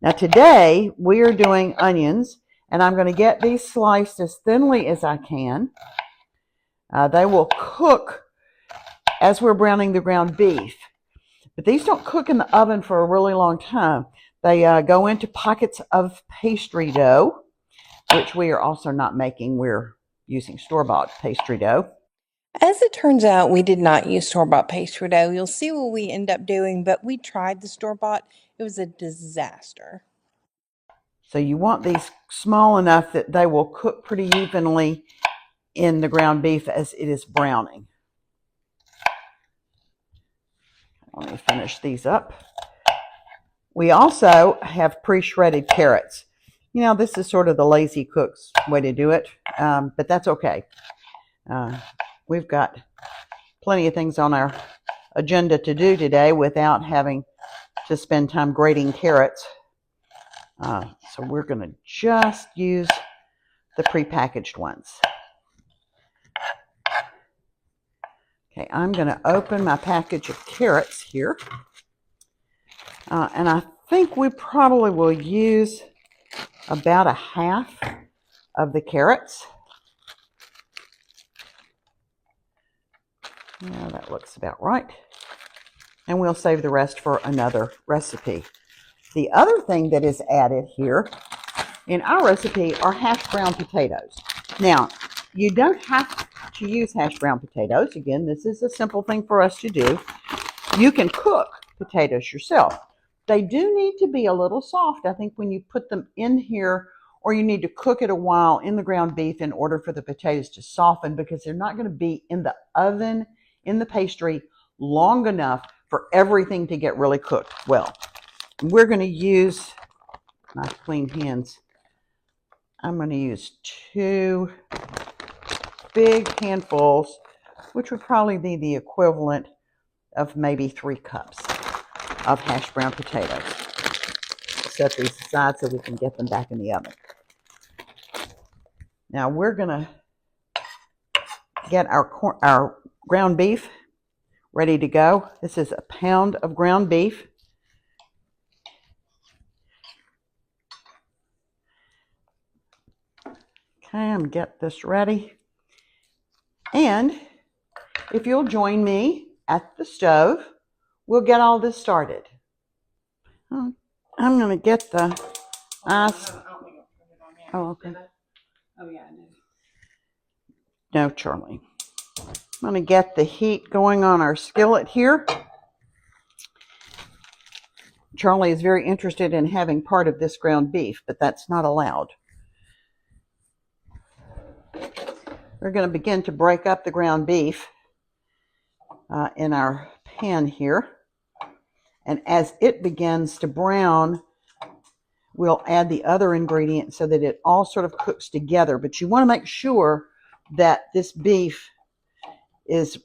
Now today we are doing onions, and I'm going to get these sliced as thinly as I can. They will cook as we're browning the ground beef. But these don't cook in the oven for a really long time. They go into pockets of pastry dough, which we are also not making. We're using store-bought pastry dough. As it turns out, we did not use store-bought pastry dough. You'll see what we end up doing, but we tried the store-bought. It was a disaster. So you want these small enough that they will cook pretty evenly in the ground beef as it is browning. Let me finish these up. We also have pre-shredded carrots. You know, this is sort of the lazy cook's way to do it, but that's okay. We've got plenty of things on our agenda to do today without having to spend time grating carrots. So we're going to just use the prepackaged ones. Okay, I'm going to open my package of carrots here. And I think we probably will use about a half of the carrots. Yeah, that looks about right. And we'll save the rest for another recipe. The other thing that is added here in our recipe are hashed brown potatoes. Now, you don't have to use hashed brown potatoes. Again, this is a simple thing for us to do. You can cook potatoes yourself. They do need to be a little soft, I think, when you put them in here, or you need to cook it a while in the ground beef in order for the potatoes to soften, because they're not going to be in the oven, in the pastry, long enough for everything to get really cooked well. We're going to use, nice clean hands, I'm going to use 2 big handfuls, which would probably be the equivalent of maybe 3 cups of hashed brown potatoes. Set these aside so we can get them back in the oven. Now we're going to get our ground beef ready to go. This is a pound of ground beef. Okay, I'm going to get this ready. And if you'll join me at the stove, we'll get all this started. I'm going to get the ice. Oh, okay. Oh, yeah, I know. No, Charlie. I'm going to get the heat going on our skillet here. Charlie is very interested in having part of this ground beef, but that's not allowed. We're going to begin to break up the ground beef in our pan here. And as it begins to brown, we'll add the other ingredients so that it all sort of cooks together. But you want to make sure that this beef is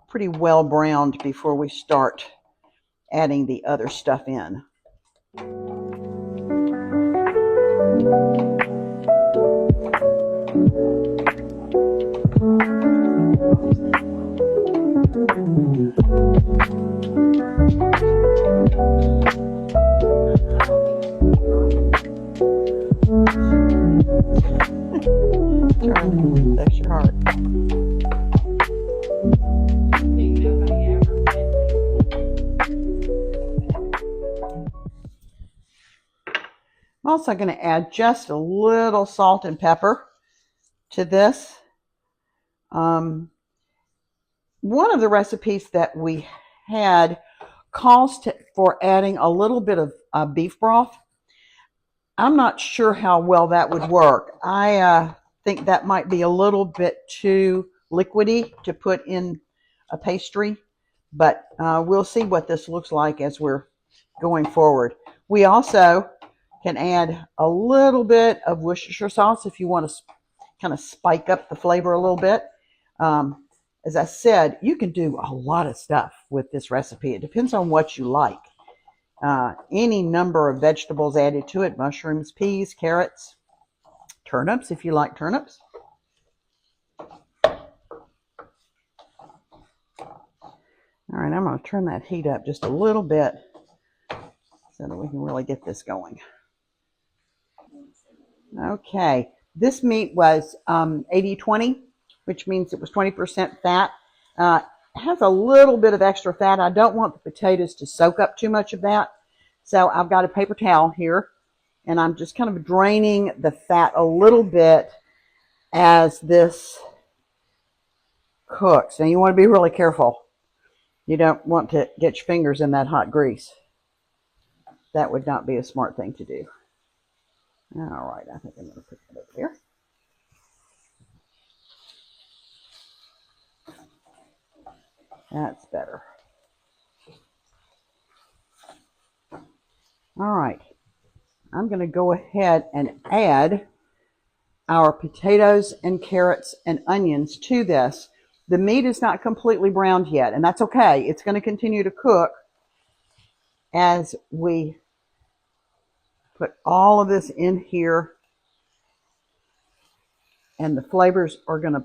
pretty well browned before we start adding the other stuff in. Bless your heart. I'm also going to add just a little salt and pepper to this. One of the recipes that we had calls for adding a little bit of beef broth. I'm not sure how well that would work. I think that might be a little bit too liquidy to put in a pastry, but we'll see what this looks like as we're going forward. We also can add a little bit of Worcestershire sauce if you want to kind of spike up the flavor a little bit. As I said, you can do a lot of stuff with this recipe. It depends on what you like. Any number of vegetables added to it: mushrooms, peas, carrots, turnips if you like turnips. All right, I'm going to turn that heat up just a little bit so that we can really get this going. Okay, this meat was 80-20, which means it was 20% fat. It has a little bit of extra fat. I don't want the potatoes to soak up too much of that. So I've got a paper towel here, and I'm just kind of draining the fat a little bit as this cooks. Now you want to be really careful. You don't want to get your fingers in that hot grease. That would not be a smart thing to do. All right, I think I'm going to put that over there. That's better. All right, I'm going to go ahead and add our potatoes and carrots and onions to this. The meat is not completely browned yet, and that's okay. It's going to continue to cook as we put all of this in here, and the flavors are going to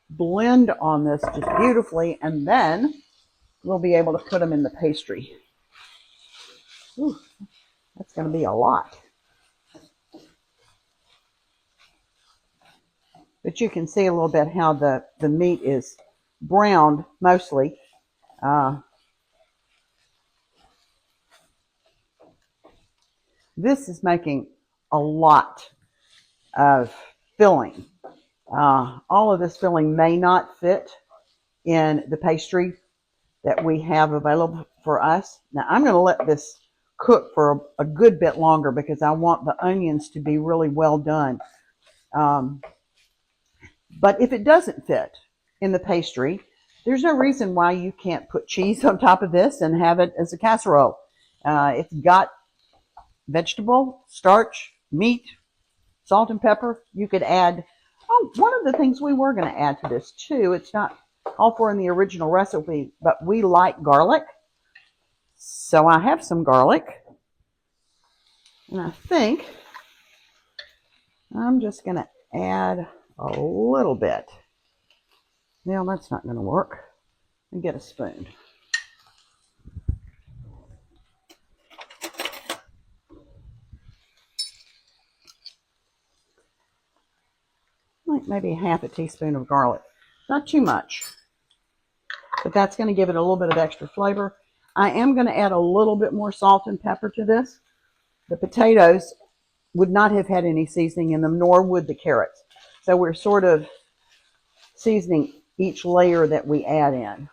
blend on this just beautifully, and then we'll be able to put them in the pastry. Ooh, that's going to be a lot. But you can see a little bit how the meat is browned mostly. This is making a lot of filling. All of this filling may not fit in the pastry that we have available for us. Now I'm going to let this cook for a good bit longer because I want the onions to be really well done. But if it doesn't fit in the pastry, there's no reason why you can't put cheese on top of this and have it as a casserole. It's got vegetable, starch, meat, salt and pepper. You could add, one of the things we were going to add to this too, it's not all for in the original recipe, but we like garlic. So I have some garlic. And I think I'm just going to add a little bit. Now that's not going to work. And get a spoon. Like maybe half a teaspoon of garlic. Not too much. But that's going to give it a little bit of extra flavor. I am going to add a little bit more salt and pepper to this. The potatoes would not have had any seasoning in them, nor would the carrots. So we're sort of seasoning each layer that we add in.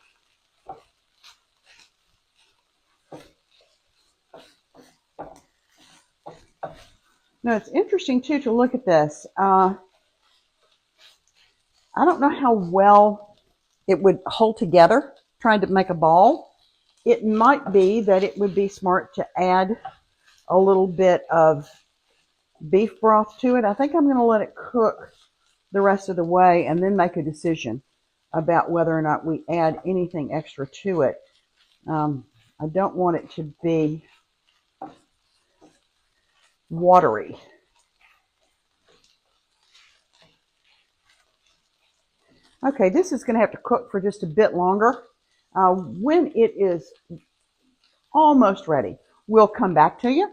Now it's interesting too to look at this. I don't know how well it would hold together trying to make a ball. It might be that it would be smart to add a little bit of beef broth to it. I think I'm going to let it cook the rest of the way and then make a decision about whether or not we add anything extra to it. I don't want it to be watery. Okay, this is going to have to cook for just a bit longer. When it is almost ready, we'll come back to you.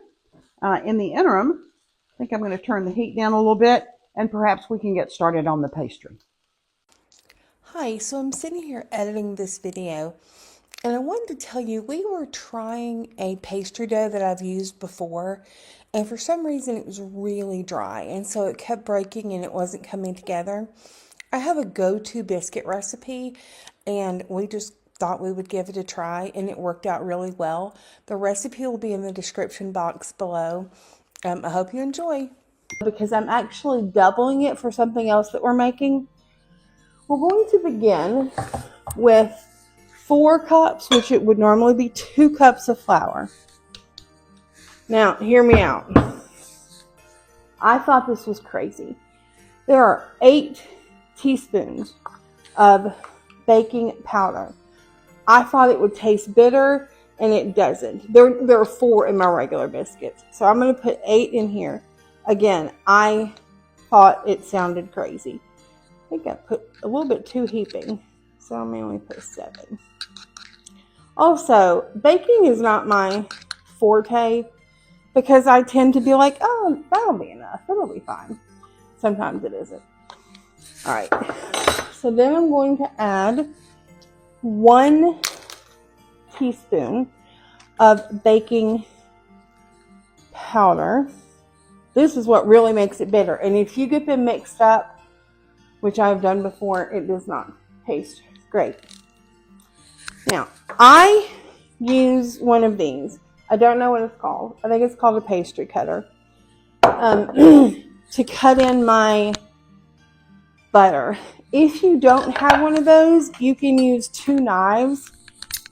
In the interim, I think I'm going to turn the heat down a little bit and perhaps we can get started on the pastry. Hi, so I'm sitting here editing this video and I wanted to tell you we were trying a pastry dough that I've used before and for some reason it was really dry and so it kept breaking and it wasn't coming together. I have a go-to biscuit recipe and we just thought we would give it a try and it worked out really well. The recipe will be in the description box below. I hope you enjoy. Because I'm actually doubling it for something else that we're making. We're going to begin with 4 cups, which it would normally be 2 cups of flour. Now, hear me out. I thought this was crazy. There are 8 teaspoons of baking powder. I thought it would taste bitter, and it doesn't. There are 4 in my regular biscuits. So I'm going to put 8 in here. Again, I thought it sounded crazy. I think I put a little bit too heaping. So I'm only put 7. Also, baking is not my forte because I tend to be like, oh, that'll be enough. It'll be fine. Sometimes it isn't. All right. So then I'm going to add 1 teaspoon of baking powder. This is what really makes it bitter. And if you get them mixed up, which I've done before, it does not taste great. Now, I use one of these. I don't know what it's called. I think it's called a pastry cutter. To cut in my butter. If you don't have one of those, you can use 2 knives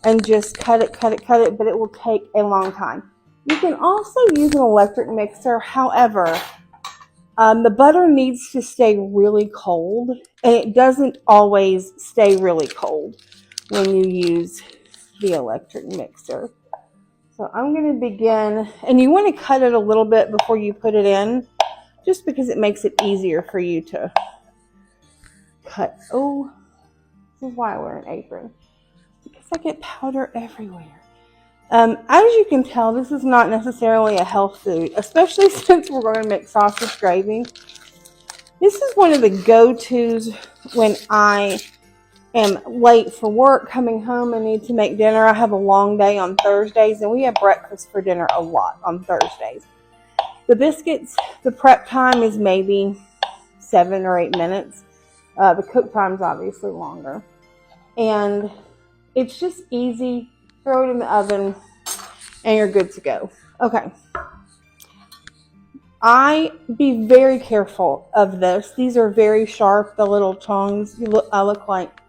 and just cut it, but it will take a long time. You can also use an electric mixer. However, the butter needs to stay really cold, and it doesn't always stay really cold when you use the electric mixer. So I'm going to begin, and you want to cut it a little bit before you put it in, just because it makes it easier for you to cut. Oh, this is why I wear an apron, because I get powder everywhere. As you can tell, this is not necessarily a health food, especially since we're going to make sausage gravy. This is one of the go-tos when I am late for work, coming home and need to make dinner. I have a long day on Thursdays, and we have breakfast for dinner a lot on Thursdays. The biscuits, the prep time is maybe 7 or 8 minutes. The cook time is obviously longer. And it's just easy. Throw it in the oven and you're good to go. Okay. Be very careful of this. These are very sharp, the little tongs. I look like,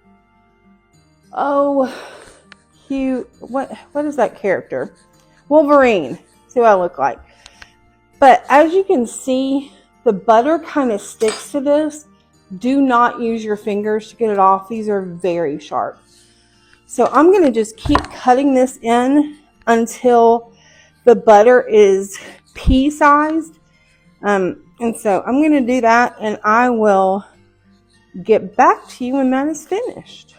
oh, cute. What is that character? Wolverine. That's who I look like. But as you can see, the butter kind of sticks to this. Do not use your fingers to get it off. These are very sharp. So I'm going to just keep cutting this in until the butter is pea-sized. And so I'm going to do that, and I will get back to you when that is finished.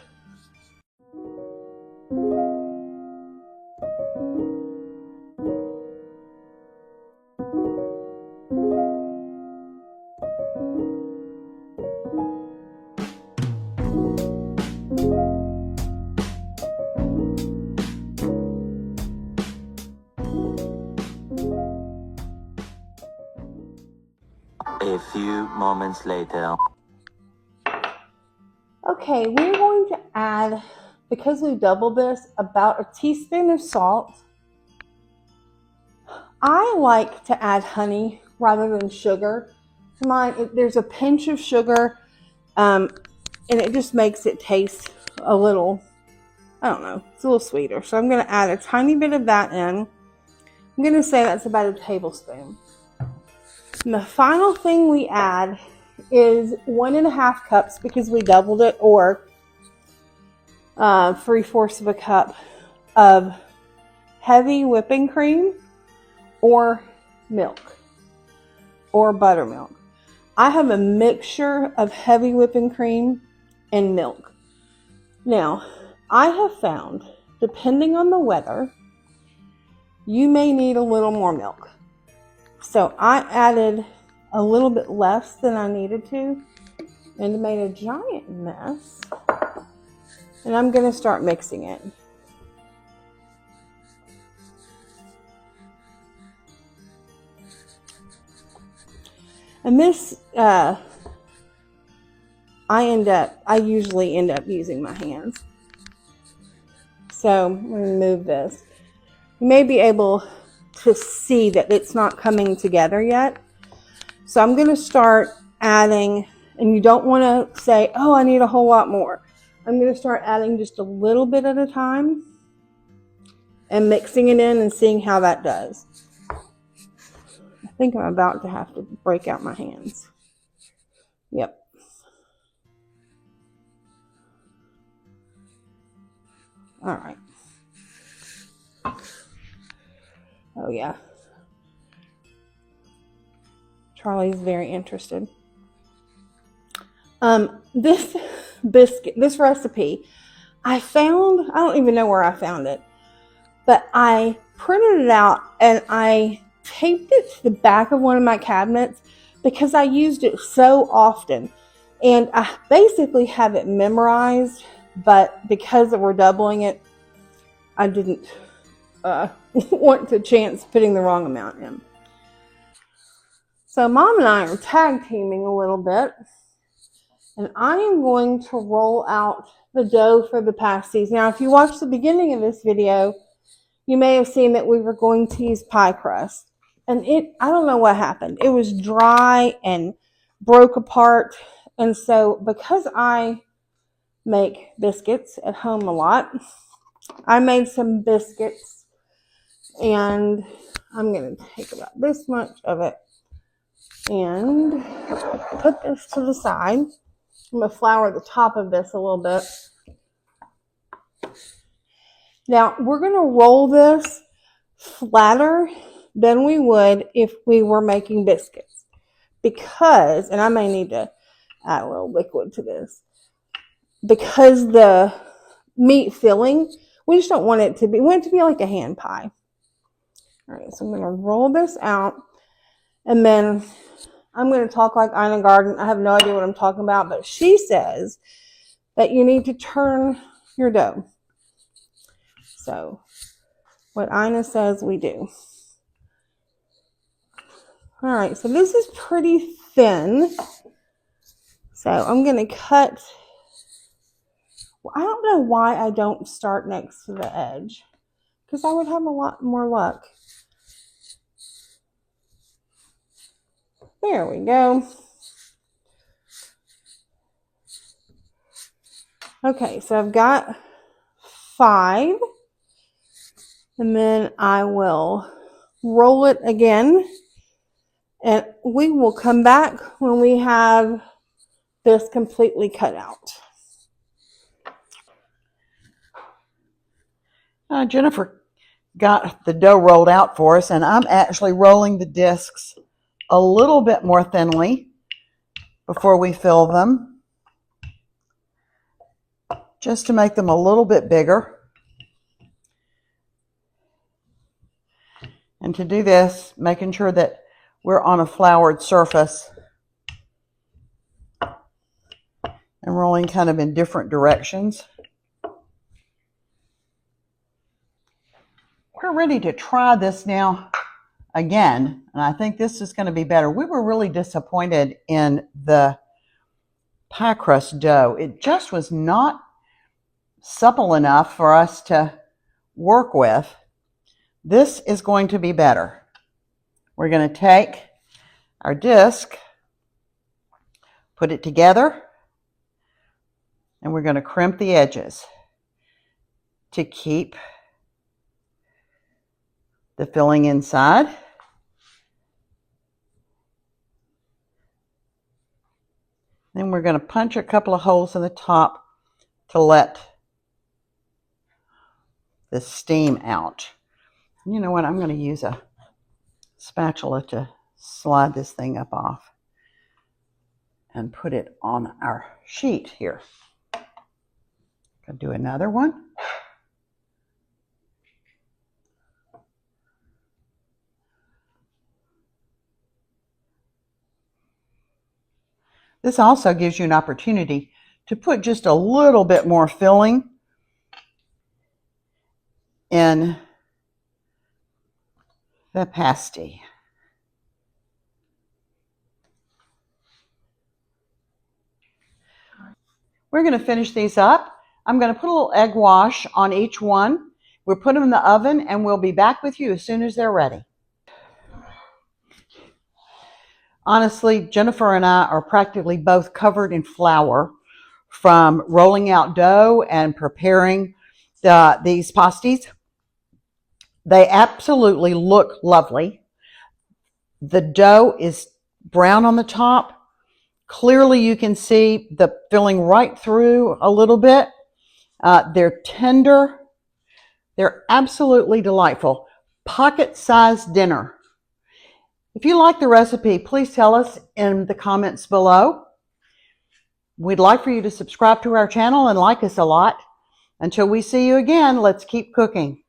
A few moments later. Okay, we're going to add, because we doubled this, about a teaspoon of salt. I like to add honey rather than sugar to mine. There's a pinch of sugar, and it just makes it taste a little, I don't know, it's a little sweeter. So I'm going to add a tiny bit of that in. I'm going to say that's about a tablespoon. And the final thing we add is 1.5 cups, because we doubled it, or 3/4 of a cup of heavy whipping cream or milk or buttermilk. I have a mixture of heavy whipping cream and milk. Now, I have found, depending on the weather, you may need a little more milk. So I added a little bit less than I needed to, and made a giant mess. And I'm going to start mixing it. And this, I usually end up using my hands. So I'm going to move this. You may be able to see that it's not coming together yet. So I'm going to start adding, and you don't want to say, oh, I need a whole lot more. I'm going to start adding just a little bit at a time and mixing it in and seeing how that does. I think I'm about to have to break out my hands. Yep. All right. Oh, yeah. Charlie's very interested. This biscuit, this recipe, I don't even know where I found it, but I printed it out and I taped it to the back of one of my cabinets because I used it so often. And I basically have it memorized, but because we're doubling it, I didn't want to chance putting the wrong amount in. So Mom and I are tag teaming a little bit, and I am going to roll out the dough for the pasties. Now, if you watched the beginning of this video, you may have seen that we were going to use pie crust. And I don't know what happened. It was dry and broke apart. And so because I make biscuits at home a lot, I made some biscuits, and I'm going to take about this much of it and put this to the side. I'm going to flour the top of this a little bit. Now, we're going to roll this flatter than we would if we were making biscuits. Because, and I may need to add a little liquid to this, because the meat filling, we just don't want it to be, we want it to be like a hand pie. All right, so I'm going to roll this out, and then I'm going to talk like Ina Garden. I have no idea what I'm talking about, but she says that you need to turn your dough. So what Ina says we do. All right, so this is pretty thin. So I'm going to cut. Well, I don't know why I don't start next to the edge, because I would have a lot more luck. There we go. Okay, so I've got 5, and then I will roll it again, and we will come back when we have this completely cut out. Jennifer got the dough rolled out for us, and I'm actually rolling the discs a little bit more thinly before we fill them, just to make them a little bit bigger. And to do this, making sure that we're on a floured surface and rolling kind of in different directions. We're ready to try this now again, and I think this is going to be better. We were really disappointed in the pie crust dough. It just was not supple enough for us to work with. This is going to be better. We're going to take our disc, put it together, and we're going to crimp the edges to keep the filling inside. Then we're going to punch a couple of holes in the top to let the steam out. You know what? I'm going to use a spatula to slide this thing up off and put it on our sheet here. I'll do another one. This also gives you an opportunity to put just a little bit more filling in the pasty. We're going to finish these up. I'm going to put a little egg wash on each one. We'll put them in the oven, and we'll be back with you as soon as they're ready. Honestly, Jennifer and I are practically both covered in flour from rolling out dough and preparing these pasties. They absolutely look lovely. The dough is brown on the top. Clearly you can see the filling right through a little bit. They're tender. They're absolutely delightful. Pocket-sized dinner. If you like the recipe, please tell us in the comments below. We'd like for you to subscribe to our channel and like us a lot. Until we see you again, let's keep cooking.